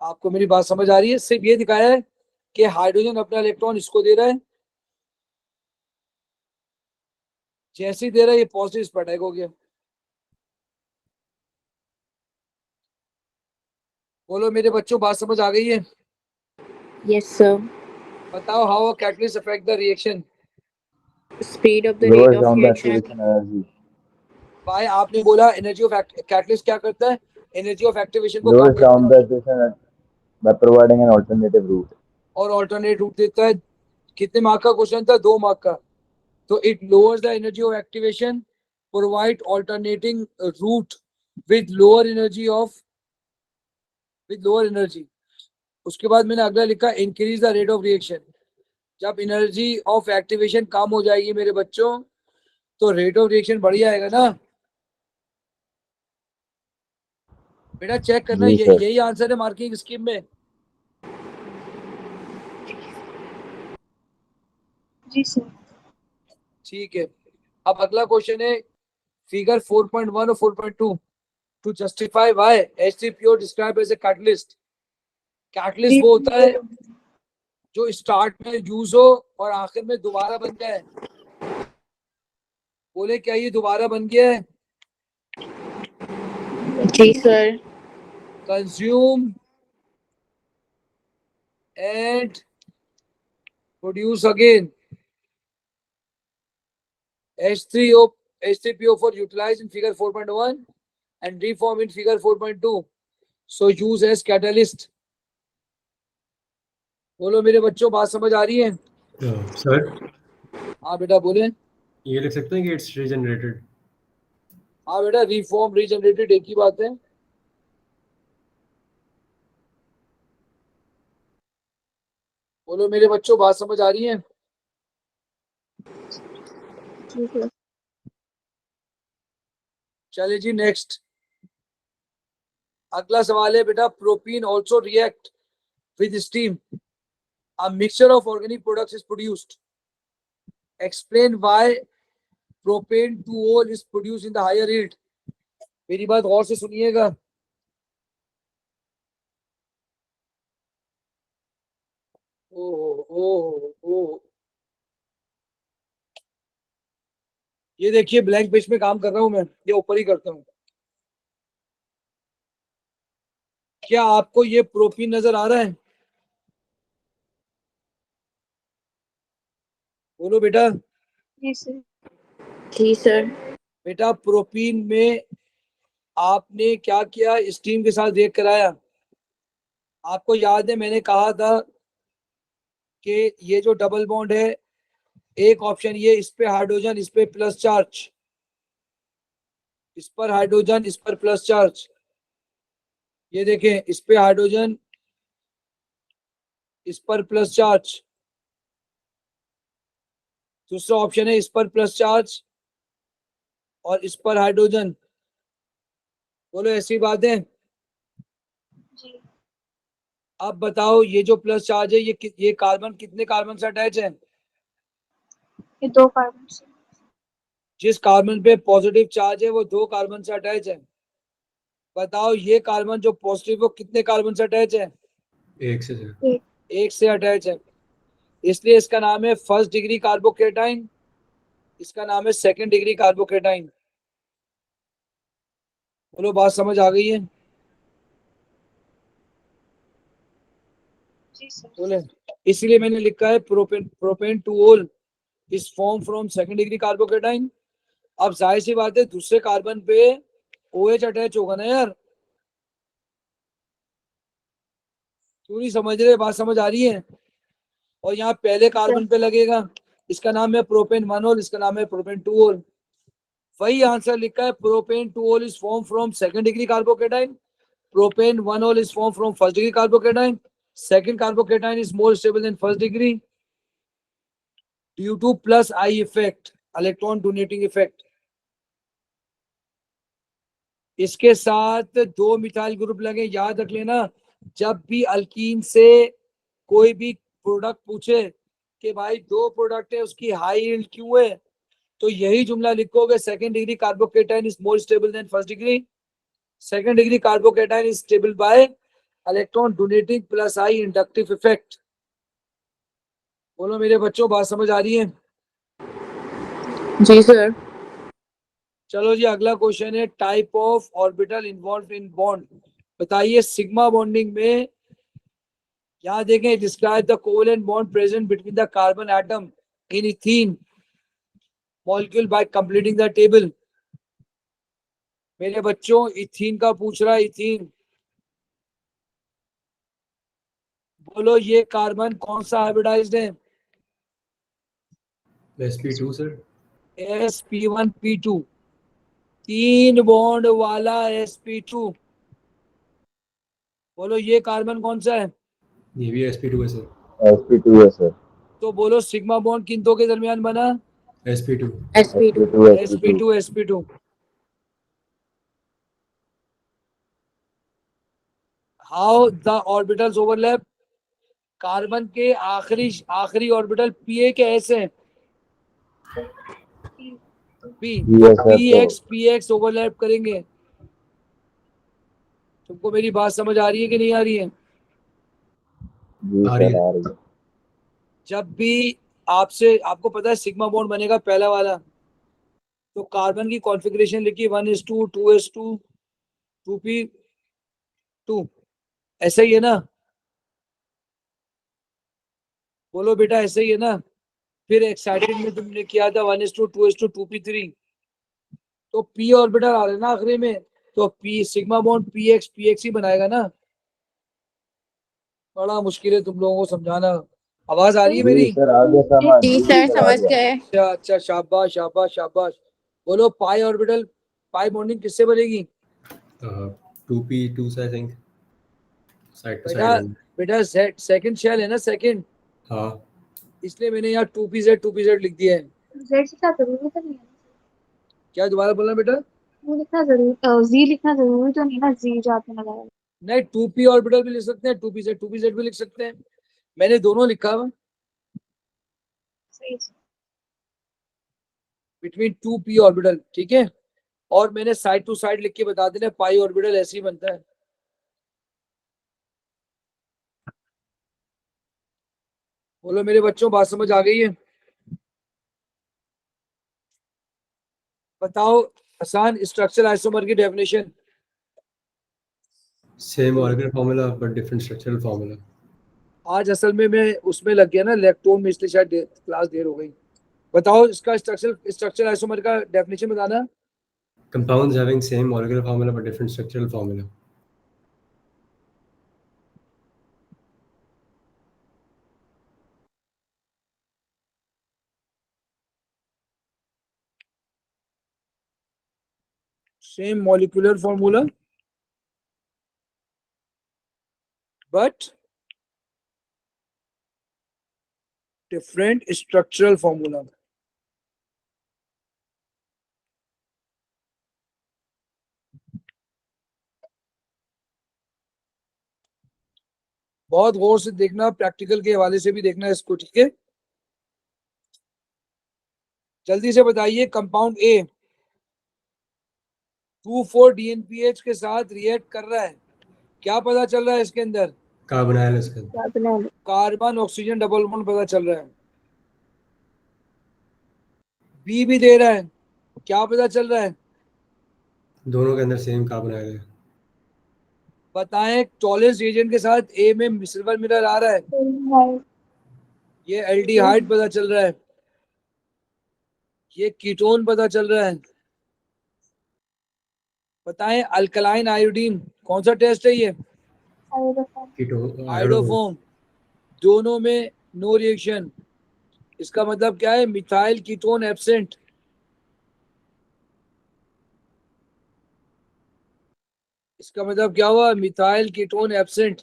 आपको मेरी बात समझ आ रही है? सिर्फ ये दिखाया है कि हाइड्रोजन अपना इलेक्ट्रॉन इसको दे रहा है, जैसे ही दे रहा है ये पॉजिटिव इस पर अटैक हो गया। बोलो मेरे बच्चों, बात समझ आ गई है? Yes, sir. बताओ how catalyst affect the reaction. Speed of the rate Lowers of down the reaction. activation energy. भाई आपने बोला एनर्जी ऑफ कैटलिस्ट क्या करता है? एनर्जी ऑफ एक्टिवेशन को Lowers कम down करता the activation by providing an alternative route. और ऑल्टरनेट रूट देता है। कितने मार्क का क्वेश्चन था? 2 मार्क का। तो it lowers the energy of activation, provide alternating route with lower energy उसके बाद मैंने अगला लिखा increase the rate of reaction. जब एनर्जी ऑफ एक्टिवेशन कम हो जाएगी मेरे बच्चों तो रेट ऑफ रिएक्शन बढ़ जाएगा ना बेटा। चेक करना, जी सर। यही आंसर है मार्किंग स्कीम में। जी सर। ठीक है, अब अगला क्वेश्चन है फिगर 4.1 और 4.2। To justify why H3PO describe as a catalyst. Catalyst वो होता है जो स्टार्ट में यूज हो और आखिर में दोबारा बन जाए। बोले क्या ये दोबारा बन गया है? जी sir. Consume and produce again. H3PO4 utilized in figure 4.1 and reform in figure 4.2. So use as catalyst. बोलो मेरे बच्चों, बात समझ आ रही है? सर हाँ बेटा बोले। ये लिख सकते हैं कि इट्स रीजनरेटेड। हाँ बेटा, रिफॉर्म रीजनरेटेड एक ही बात है। बोलो मेरे बच्चों, बात समझ आ रही है? जी सर। चले जी नेक्स्ट। अगला सवाल है बेटा, propene also react with steam, a mixture of organic products is produced. Explain why propane 2-ol is produced in the higher heat. मेरी बात गौर से सुनिएगा। ओह, ये देखिए ब्लैंक पेज में काम कर रहा हूं मैं, ये ऊपर ही करता हूं। क्या आपको ये प्रोपीन नजर आ रहा है? बोलो बेटा। जी सर। जी सर। बेटा प्रोपीन में आपने क्या किया? स्टीम के साथ रिएक्ट कराया। आपको याद है मैंने कहा था कि ये जो डबल बॉन्ड है, एक ऑप्शन ये, इस पे हाइड्रोजन, इस पे प्लस चार्ज, इस पर हाइड्रोजन, इस पर प्लस चार्ज। ये देखें, इस पे हाइड्रोजन, इस पर प्लस चार्ज। दूसरा ऑप्शन है इस पर प्लस चार्ज और इस पर हाइड्रोजन। बोलो ऐसी बात है? जी। अब बताओ, ये जो प्लस चार्ज है ये कार्बन कितने कार्बन से अटैच है? ये 2 कार्बन से। जिस कार्बन पे पॉजिटिव चार्ज है वो 2 कार्बन से अटैच है। बताओ ये कार्बन जो पॉजिटिव, वो कितने कार्बन से अटैच है? एक से सर। 1 से अटैच है। इसलिए इसका नाम है फर्स्ट डिग्री कार्बोकेटाइन, इसका नाम है सेकंड डिग्री कार्बोकेटाइन। बोलो बात समझ आ गई है? जी सर। बोले, इसलिए मैंने लिखा है propane 2-ol is form from second degree carbocation. अब जाहिर सी बात है दूसरे कार्बन पे OH अटैच होगा ना यार। क्यों नहीं समझ रहे? बात समझ आ रही है? और यहाँ पहले कार्बन पे लगेगा, इसका नाम है प्रोपेन 1-ol, इसका नाम है प्रोपेन 2-ol। वही आंसर लिखा है, propane 2-ol is form from second degree carbocation, propane 1-ol is formed from first degree carbocation. Second carbocation is more stable than first degree due to plus I effect, electron donating effect. इसके साथ 2 मिथाइल ग्रुप लगे। याद रख लेना, जब भी अल्कीन से कोई भी प्रोडक्ट पूछे कि भाई 2 प्रोडक्ट है, उसकी हाई यील्ड क्यों है, तो यही जुमला लिखोगे, second degree carbocation is more stable then first degree. Second degree carbocation is stable bye electron donating plus I inductive effect. बोलो मेरे बच्चों, बात समझ आ रही है? जी सर। चलो जी, अगला क्वेश्चन है type of orbital involve in bond. बताइए सिग्मा बॉन्डिंग में, यहां देखें, describe the covalent bond present between the carbon atom in ethene molecule by completing the table. मेरे बच्चों इथीन का पूछ रहा है, इथीन। बोलो ये कार्बन कौन सा हाइब्रिडाइज्ड है? sp2 सर sp1p2 3 बॉन्ड वाला sp2। बोलो ये कार्बन कौन सा है? ये भी sp2 है सर sp2 है सर। तो बोलो सिग्मा बॉन्ड किन दो के दरमियान बना? sp2 sp2 sp2 sp2। How the orbitals overlap? Carbon के आखिरी आखिरी ऑर्बिटल pa के एस है p, तो Yes, sir, px ओवरलैप करेंगे। तुमको मेरी बात समझ आ रही है कि नहीं आ रही है? जी आ रही सर है। आ रही है। जब भी आपसे आपको पता है सिग्मा बॉन्ड बनेगा पहला वाला, तो कार्बन की कॉन्फ़िगरेशन लिखी 1:2 2:2 2p2, ऐसा ही है ना? बोलो बेटा ऐसा ही है ना? फिर एक्साइटेड में तुमने किया था 1:2 2:2 2p3, तो p ऑर्बिटल आ रहा है ना आखिरी में, तो p सिग्मा बॉन्ड px ही बनाएगा ना। बड़ा मुश्किल है तुम लोगों को समझाना। आवाज आ रही है जी मेरी? सर आगे समझ। जी जी सर सर आ समझ गया। गए। अच्छा अच्छा, शाबाश शाबाश शाबाश। बोलो पाई ऑर्बिटल, पाई बॉन्डिंग किससे बनेगी? 2p2 से आई थिंक साइड टू बेटा साइड। बेटा सेकंड शेल है ना सेकंड, हाँ इसलिए मैंने यहाँ 2pz लिख दिया है। Z लिखना जरूरी तो नहीं है? क्या दोबारा बोलना बेटा? वो लिखना जरूरी, Z लिखना जरूरी तो नहीं ना, Z जहाँ पे लगाया। नहीं 2p ऑर्बिटल भी लिख सकते हैं, 2pz भी लिख सकते हैं, मैंने दोनों लिखा हुआ सही। बिटवीन 2p ऑर्बिटल, ठीक है। और मैंने साइड टू साइड लिख के बता देना पाई ऑर्बिटल ऐसे ही बनता है। बोलो मेरे बच्चों बात समझ आ गई है? बताओ आसान स्ट्रक्चर आइसोमर की definition. Same organelle formula but different structural formula. आज असल में मैं उसमें लग गया ना इलेक्ट्रॉन में, इसलिए शायद क्लास देर हो गई। बताओ इसका स्ट्रक्चर आइसोमर का डेफिनेशन बताना। Compounds having same molecular formula but different structural formula. Same molecular formula but different structural formula. बहुत गौर से देखना, प्रैक्टिकल के हवाले से भी देखना इसको, ठीक है। जल्दी से बताइए कंपाउंड ए 2,4-DNPH के साथ रिएक्ट कर रहा है, क्या पता चल रहा है इसके अंदर? Carbonyl इसका। कार्बन ऑक्सीजन डबल बॉन्ड पता चल रहा है। बी भी दे रहा है, क्या पता चल रहा है? दोनों के अंदर सेम कार्बोनाइल है। बताएं टॉलेस्ट रिएजेंट के साथ ए में सिल्वर मिरर आ रहा है, ये एल्डिहाइड पता चल रहा है, ये कीटोन पता चल रहा है। बताएं अल्कलाइन आयोडीन कौन सा टेस्ट है ये? कीटोन आयोडोफॉर्म, दोनों में नो रिएक्शन, इसका मतलब क्या है? Methyl ketone absent. इसका मतलब क्या हुआ? Methyl ketone absent.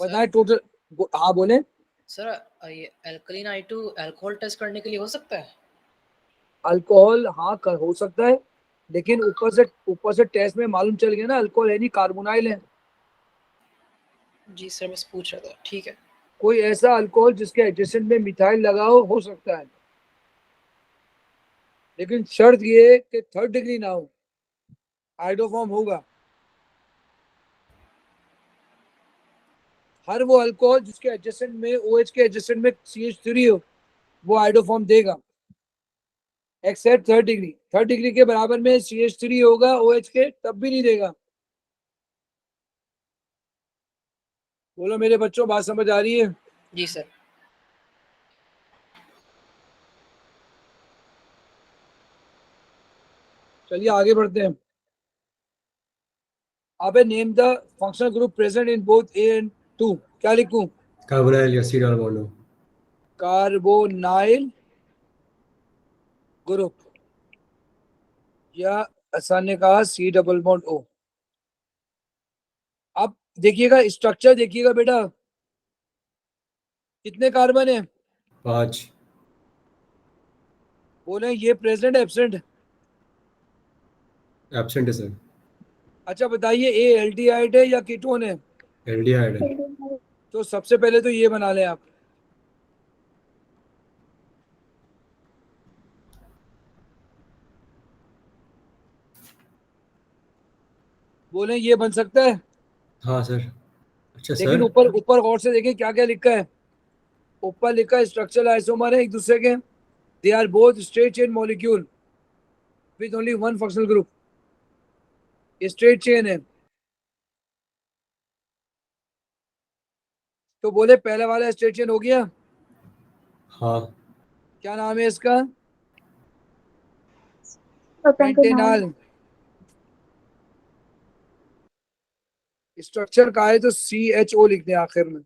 बताएं टोटल। हाँ बोले सर। ये एल्कलीन I2 अल्कोहल टेस्ट करने के लिए हो सकता है? अल्कोहल, हाँ हो सकता है, लेकिन ऊपर से टेस्ट में मालूम चल गया ना अल्कोहल है नहीं कार्बोनाइल है। जी सर मैं पूछ रहा था, ठीक है। कोई ऐसा अल्कोहल जिसके एडजेसेंट में मिथाइल लगाओ हो सकता है, लेकिन शर्त ये है कि 3rd डिग्री ना हो, आइडोफॉर्म होगा। हर वो अल्कोहल जिसके एडजेसेंट में OH के एडजेसेंट में CH3 हो वो आइडोफॉर्म देगा, accept 3rd degree. 3rd degree के बराबर में CH3 होगा OH के, तब भी नहीं देगा। बोलो मेरे बच्चों बात समझ आ रही है? जी सर। चलिए आगे बढ़ते हैं। अबे name the functional group present in both A and 2, क्या लिखूं? Carbonyl या C double bond हो. कार्बोनाइल ग्रुप या हसन ने कहा C डबल बॉन्ड O। अब देखिएगा स्ट्रक्चर, देखिएगा बेटा कितने कार्बन है, 5. बोले ये प्रेजेंट एब्सेंट। Absent है सर. अच्छा बताइए ए एल्डिहाइड है या कीटोन है? Aldehyde है. तो सबसे पहले तो ये बना लें आप। बोले ये बन सकता है, हाँ सर. अच्छा लेकिन सर. ऊपर ऊपर गौर से देखें क्या क्या लिखा है। ऊपर लिखा है स्ट्रक्चरल आइसोमर है एक दूसरे के, they are both straight chain molecule with only one functional group, ये स्ट्रेट चेन है। तो बोले पहले वाला स्ट्रेट चेन हो गया, हाँ. क्या नाम है इसका? पेंटेनॉल। पेंटेनॉल। स्ट्रक्चर का है तो CHO लिख दें आखिर में।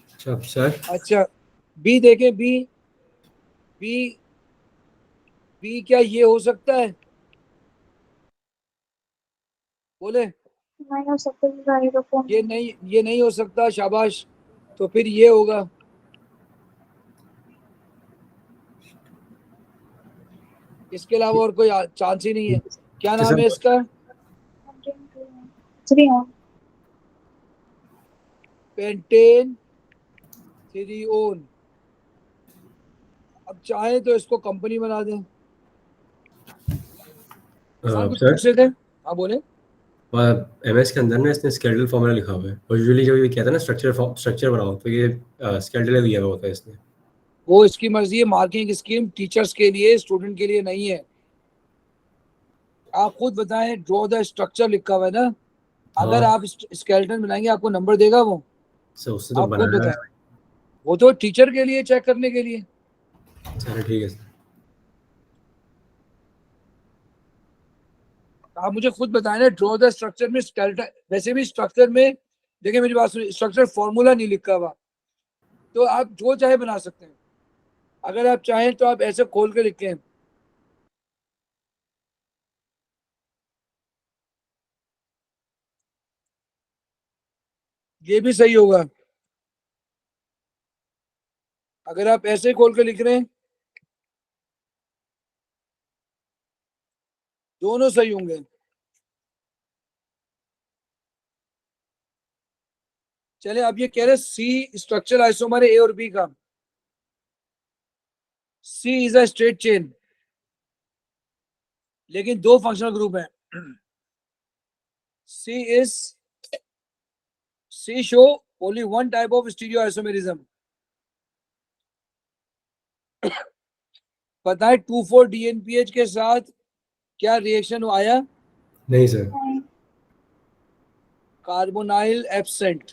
अच्छा सर. अच्छा बी देखें, बी बी बी क्या ये हो सकता है? बोले नहीं हो सकता, हाइड्रोफोन। ये नहीं हो सकता, शाबाश। तो फिर ये होगा, इसके अलावा और कोई चांस ही नहीं है। क्या अच्छा नाम सर. है इसका? 3 ऑन। पेंटेन थ्रियोन। अब चाहे तो इसको कंपनी बना दें। कुछ सर. पूछ रहे थे? हाँ बोले। MS के अंदर ना इसने स्केलेटल फॉर्मूला लिखा हुआ है और यूजुअली जब ये कहता है ना स्ट्रक्चर बनाओ तो ये स्केलेटल दिया हुआ होता है इसने. वो इसकी मर्जी है, मार्किंग स्कीम टीचर्स के लिए, स्टूडेंट के लिए नहीं है। आप खुद बताएं, ड्रॉ द स्ट्रक्चर लिखा हुआ है ना, अगर हाँ आप स्केलेटन बनाएंगे आपको नंबर देगा वो? सर उससे तो आप खुद बनाया बताएं, वो तो टीचर के लिए चेक करने के लिए। है. सर ठीक है सर. आप मुझे खुद बताएं ना, ड्रॉ द स्ट्रक्चर में स्केलेटन, वैसे भी स्ट्रक्चर में देखिए मेरी बात सुनिए, स्ट्रक्चर फॉर्मूला नहीं लिखा हुआ, तो आप जो चाहे बना सकते हैं। अगर आप चाहें तो आप ऐसे खोल के लिखें, ये भी सही होगा। अगर आप ऐसे खोल के लिख रहे हैं दोनों सही होंगे। चले अब ये कह रहे सी स्ट्रक्चर आइसोमर है A और B का। C is a straight chain, लेकिन दो फंक्शनल ग्रुप हैं। C is C show only one type of stereoisomerism। पता है 2,4-DNPH के साथ क्या रिएक्शन आया? नहीं सर. Carbonyl absent.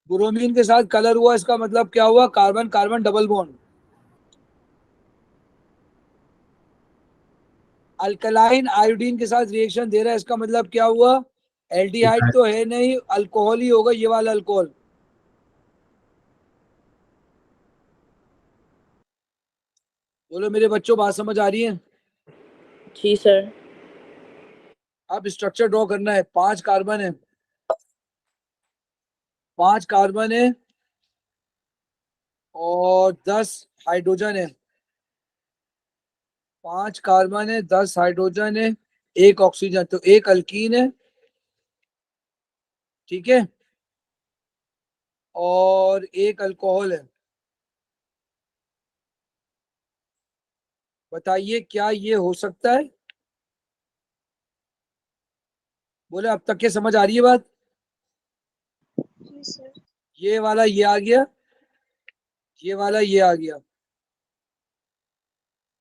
ब्रोमीन के साथ कलर हुआ, इसका मतलब क्या हुआ? Carbon carbon double bond. Alkaline iodine के साथ रिएक्शन दे रहा है, इसका मतलब क्या हुआ? एल्डिहाइड तो है नहीं, अल्कोहल ही होगा, ये वाला अल्कोहल। बोलो मेरे बच्चों, बात समझ आ रही है? जी सर। अब स्ट्रक्चर ड्रॉ करना है। 5 कार्बन है, 5 कार्बन है और 10 हाइड्रोजन है। 5 कार्बन है, 10 हाइड्रोजन है, 1 ऑक्सीजन, तो 1 अल्कीन है, ठीक है, और 1 अल्कोहल है। बताइए क्या ये हो सकता है? बोले अब तक के समझ आ रही है बात? जी सर। ये वाला ये आ गया, ये वाला ये आ गया।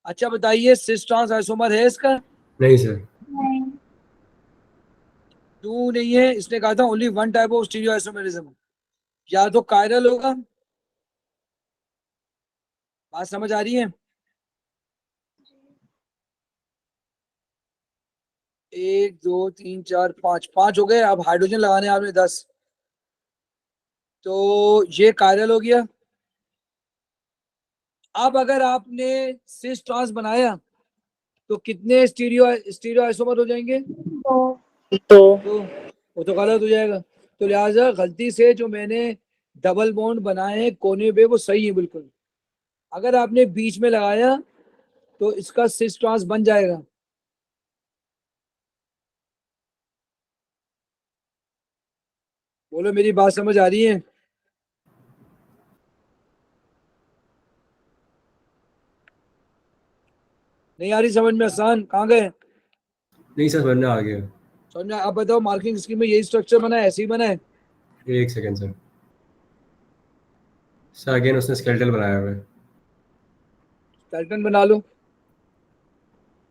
अच्छा बताइए सिस ट्रांस आइसोमर है इसका? नहीं सर. नहीं। क्यों नहीं है? इसने कहा था only one type of stereo isomerism. या तो कायरल होगा, बात समझ आ रही है? 1 2 3 4 5 5 हो गए। अब हाइड्रोजन लगाने हैं आपने 10, तो ये कायरल हो गया। अब अगर आपने सिस ट्रांस बनाया तो कितने स्टीरियो आइसोमर हो जाएंगे? तो तो वो तो गलत हो जाएगा। तो लिहाजा गलती से जो मैंने डबल बॉन्ड बनाए हैं कोने पे वो सही है बिल्कुल। अगर आपने बीच में लगाया तो इसका सिस ट्रांस बन जाएगा। बोलो मेरी बात समझ आ रही है? नहीं आ रही समझ में? आसान कहाँ गए? नहीं सर, समझ में आ गया। समझ में? आप बताओ मार्किंग स्कीम में यही स्ट्रक्चर बना है, ऐसे ही बना है? एक सेकेंड सर। सर अगेन उसने स्केलेटल बनाया हुआ है। स्केलेटन बना लो।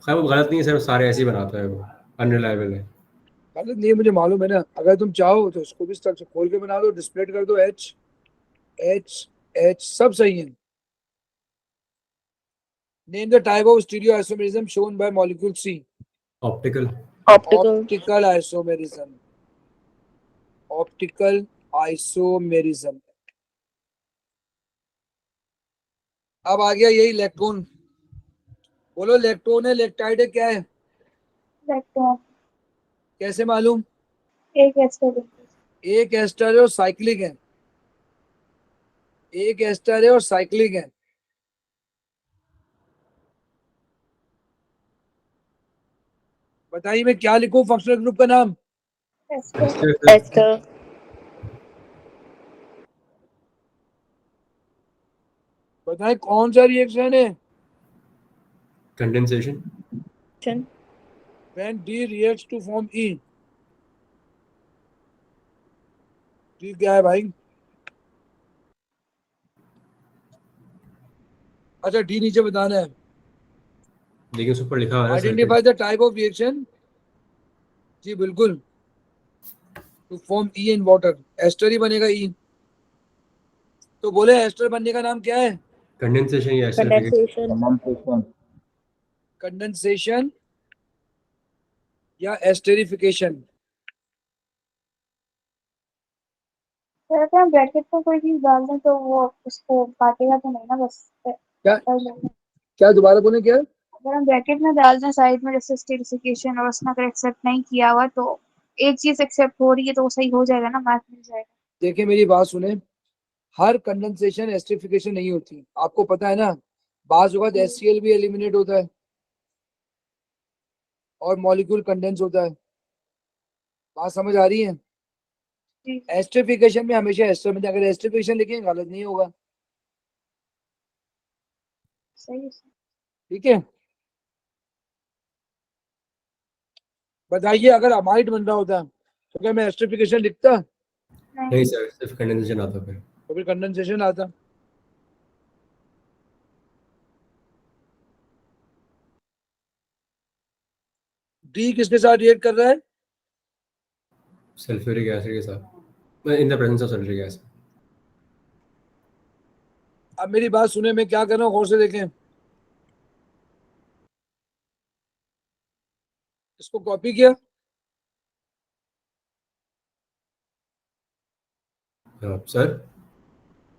खैर वो गलत नहीं है सर, सारे ऐसे ही बनाता है, वो अनरिलायबल है। गलत नहीं है मुझे मालूम है ना। अगर तुम चाहो तो इसको भी स्ट्रक्चर खोल के बना दो, डिस्प्ले कर दो। एच एच एच सब सही है। Name the type of stereo isomerism shown by molecule C. Optical. Optical isomerism. Optical isomerism. अब आ गया यही इलेक्ट्रॉन। बोलो इलेक्ट्रॉन है लेक्टाइड है क्या है? इलेक्ट्रॉन कैसे मालूम? एक एस्टर एक एस्टर है और साइक्लिक है। एक एस्टर है और साइक्लिक है। बताइए मैं क्या लिखूं फंक्शनल ग्रुप का नाम? एस्टर। बताएं कौन सा रिएक्शन है? Condensation. When D reacts to form E। D क्या है भाई? अच्छा डी नीचे बताना है। देखिए उस ऊपर लिखा हुआ है ना identify the type of reaction. जी बिल्कुल। To form E in water. Ester ही बनेगा ई। तो बोले एस्टर बनने का नाम क्या है? कंडेंसेशन या एस्टरिफिकेशन। कंडेंसेशन। कंडेंसेशन या एस्टेरिफिकेशन। तो अगर हम ब्रैकेट में कोई चीज डाल दें तो वो उसको काटेगा तो नहीं ना, बस क्या कर लेंगे। क्या दोबारा बोले क्या? अगर हम ब्रैकेट में डाल दें साइड में जैसे स्टेरिफिकेशन और उसने अगर एक्सेप्ट नहीं किया हुआ तो एक चीज एक्सेप्ट हो रही है तो वो सही हो जाएगा ना, मार्क मिल जाएगा। देखिए मेरी बात सुने। हर कंडेंसेशन एस्टेरिफिकेशन नहीं होती, आपको पता है ना। बाज वक्त HCl भी एलिमिनेट होता है और मॉलिक्यूल कंडेंस होता है। बात समझ आ रही है? जी एस्टेरिफिकेशन में हमेशा एस्टर में अगर एस्टेरिफिकेशन लिखेंगे गलत नहीं होगा। सही है। ठीक है। बताइए अगर अमाइड बन रहा होता तो क्या मैं एस्टेरिफिकेशन लिखता? नहीं सर, सिर्फ कंडेंसेशन आता फिर। तो फिर कंडेंसेशन आता। डी किसके साथ रिएक्ट कर रहा है? सल्फ्यूरिक एसिड के साथ, in the presence of sulphuric acid. अब मेरी बात सुने, मैं क्या कर रहा हूँ गौर से देखें। इसको कॉपी किया। सर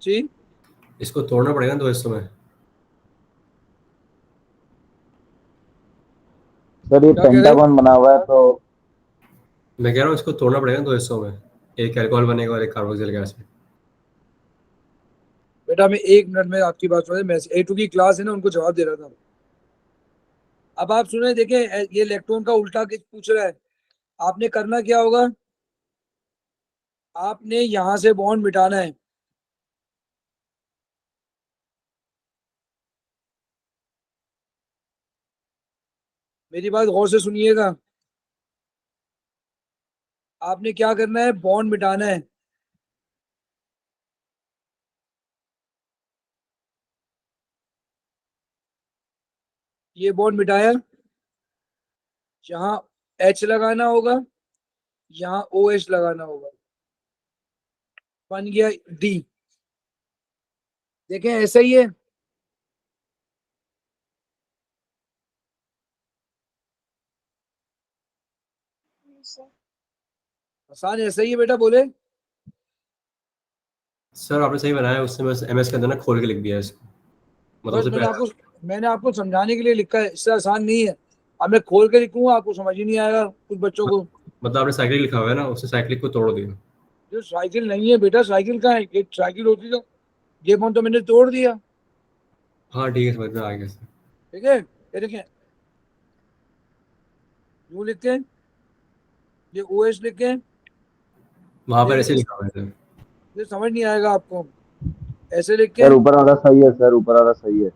जी इसको तोड़ना पड़ेगा ना दो हिस्सों में। सर ये क्या कह रहे हो? पेंटागन बना हुआ है तो मैं कह रहा हूँ इसको तोड़ना पड़ेगा ना दो हिस्सों में, एक अल्कोहल बनेगा और एक कार्बोक्सिलिक एसिड। बेटा मैं 1 मिनट में आपकी बात सुने, मैं A2 की क्लास है ना उनको जवाब दे रहा था। अब आप सुने देखें, ये इलेक्ट्रॉन का उल्टा पूछ रहा है। आपने करना क्या होगा? आपने यहां से बॉन्ड मिटाना है। मेरी बात गौर से सुनिएगा। आपने क्या करना है? बॉन्ड मिटाना है। ये बॉन्ड मिटाया। यहाँ H लगाना होगा, यहाँ OH लगाना होगा। बन गया D। देखें ऐसा ही है। सर आसान ऐसा ही है बेटा, बोले। सर आपने सही बनाया, उससे बस एमएस के अंदर ना खोल के लिख दिया है इसको, मतलब बस उससे मैंने आपको समझाने के लिए लिखा है, इससे आसान नहीं है। अब मैं खोल के लिखूंगा आपको समझ ही नहीं आएगा कुछ बच्चों को। मतलब आपने साइक्लिक लिखा हुआ है ना, उससे साइक्लिक को तोड़ दिया। जो साइकिल नहीं है बेटा, साइकिल का है, ये साइकिल होती तो ये फोन तो मैंने तोड़ दिया। हाँ ठीक है, समझ में आ गया सर। ठीक है, ये देखें, यूं लिख के, ये ओएस लिख के, वहाँ पर ये ऐसे लिखा हुआ है सर। ये समझ नहीं आएगा आपको। ऐसे लिख के सर ऊपर वाला सही है सर, ऊपर वाला सही है,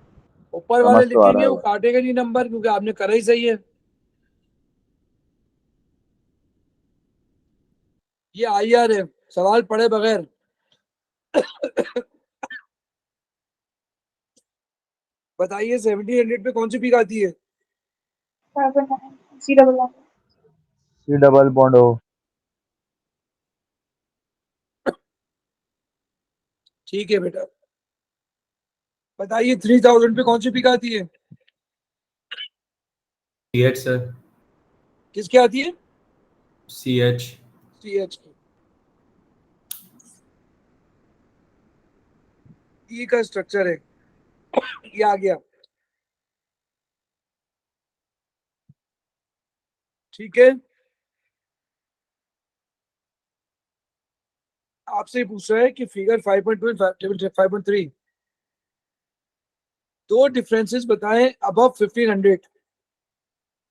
ऊपर समझ वाले तो आ रहा लिखेंगे, है वो वो। काटेगा नहीं नंबर, क्योंकि आपने करा ही सही है। ये आईआर है, सवाल पढ़े बगैर। बताइए 1700 पे कौन सी पीक आती है? Carbon C11 C double bond हो। ठीक है बेटा। बताइए 3000 पे कौन सी पीक आती है? CH सर, किसकी आती है? CH। सीएच की। ई का स्ट्रक्चर है, ये आ गया। ठीक है, आपसे पूछ रहा है कि फिगर 5.2 टेबल 5.3 दो डिफरेंसेस बताएं above 1500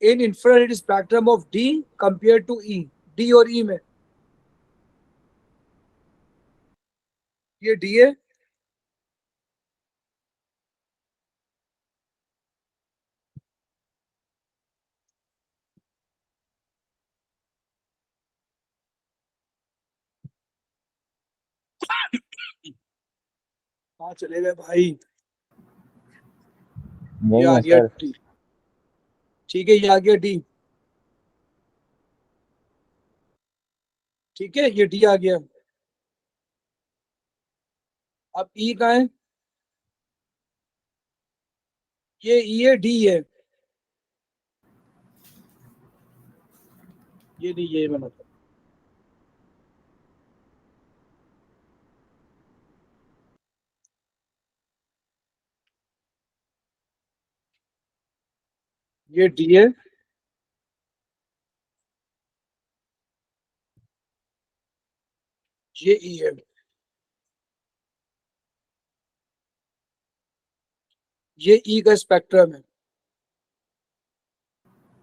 in infrared spectrum of D compare to E. D और ई में, ये डी है, कहाँ चले गए भाई? ये यही आ है गया सर। डी। ठीक है, ये आ गया डी। ठीक है, ये डी आ गया। अब ई कहाँ है? ये ई है, डी है, ये डी, ये बना। ये डी है, ये ई है, ये ई का स्पेक्ट्रम है।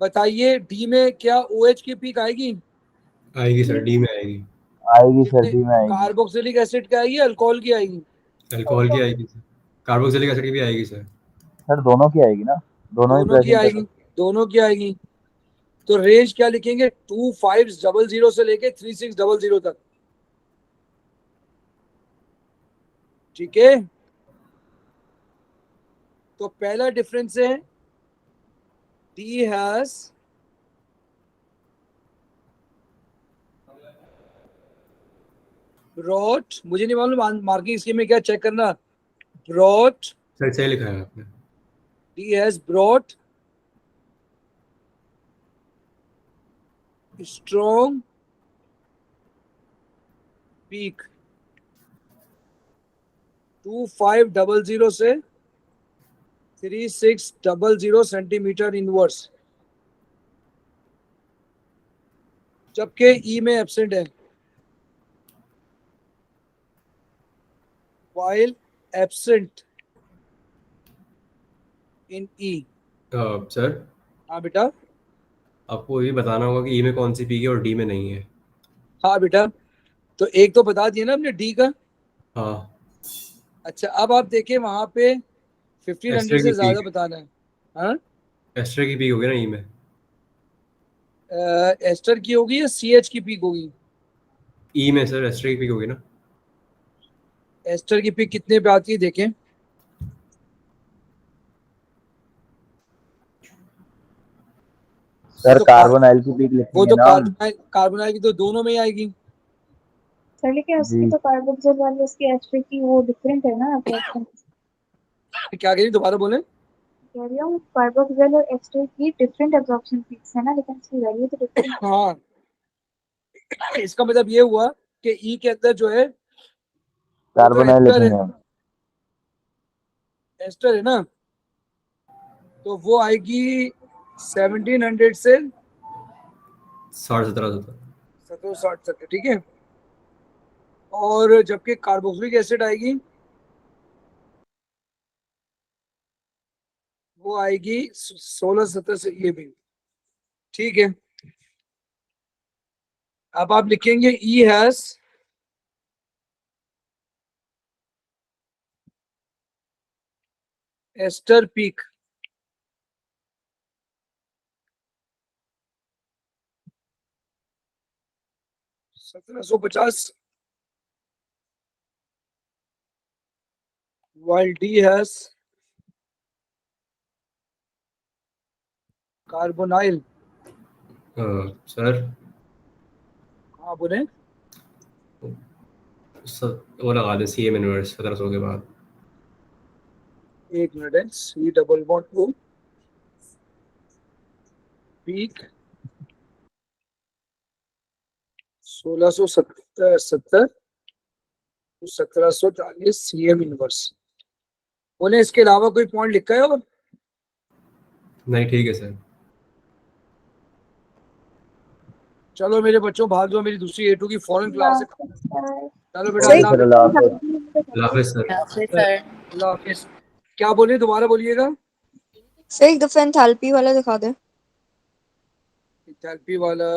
बताइए डी में क्या ओएच की पीक आएगी? आएगी सर, डी में आएगी। आएगी सर, कितने? डी में आएगी। कार्बोक्सिलिक एसिड की आएगी, अल्कोहल की आएगी? अल्कोहल की आएगी सर, कार्बोक्सिलिक एसिड की भी आएगी सर। सर दोनों की आएगी ना, दोनों ही दोनों की प्रेजेंट है आएगी, सर। दोनों की आएगी। तो रेंज क्या लिखेंगे? 2500 से लेके 3600 तक। ठीक है, तो पहला डिफरेंस है डी हैज ब्रॉट, मुझे नहीं मालूम मार्किंग स्कीम में क्या चेक करना, ब्रॉट, सर सही लिखा है आपने। D has brought strong peak 2500 से 3600 सेंटीमीटर इनवर्स, जबकि ई में एब्सेंट है। while absent in E। Sir हाँ बेटा, आपको ये बताना होगा कि ई में कौन सी पी है और डी में नहीं है। हाँ बेटा, तो एक तो बता दिया ना हमने डी का। हाँ, अच्छा, अब आप देखिए वहां पे 1500 एस्टर से की ज्यादा पीक, बताना है। हाँ, एस्टर की पीक होगी ना ई में। एस्टर की होगी या सीएच की पीक होगी? ई में सर एस्टर की पीक होगी ना। एस्टर की पीक कितने पे आती है देखें। सर तो कार्बोनाइल की पीक वो लिखेंगे तो ना हम। कार्बोनाइल की तो दोनों में ही आएगी। सर, लेकिन उसकी जी तो कार्बोक्सिल वाली उसकी एस्टर की वो डिफरेंट है ना अप्रोक्सीमेटली। क्या कह रही दोबारा बोले? कह रही हूँ कार्बोक्सिल और एस्टर की डिफरेंट एब्जॉर्प्शन पीक्स है ना, लेकिन उसकी वैल्यू तो डिफरेंट है। हाँ, इसका मतलब ये हुआ कि ई के अंदर जो है कार्बोनाइल एस्टर लिखेंगे हम। एस्टर है ना, तो वो आएगी 1700 से 1750 1760 तक, ठीक है। और जबकि कार्बोक्सिलिक एसिड आएगी वो आएगी 1670 से, ये भी ठीक है। अब आप लिखेंगे E has ester peak, $1750, while D has carbonyl। सर हाँ बोले। वो लगा दे CM इनवर्स 1700 के बाद। एक मिनट है, C double bond O peak 1670 1740 CM inverse. बोले इसके अलावा कोई पॉइंट लिखा है और? नहीं ठीक है सर। चलो मेरे बच्चों भाग जाओ, मेरी दूसरी A2 की फॉरेन क्लास है। चलो बेटा, सही। अल्लाह हाफिज़। अल्लाह हाफिज़ सर। सर अल्लाह हाफिज़। क्या बोले, दोबारा बोलिएगा। सर एक दफा एंथैल्पी वाला दिखा दे। एंथैल्पी वाला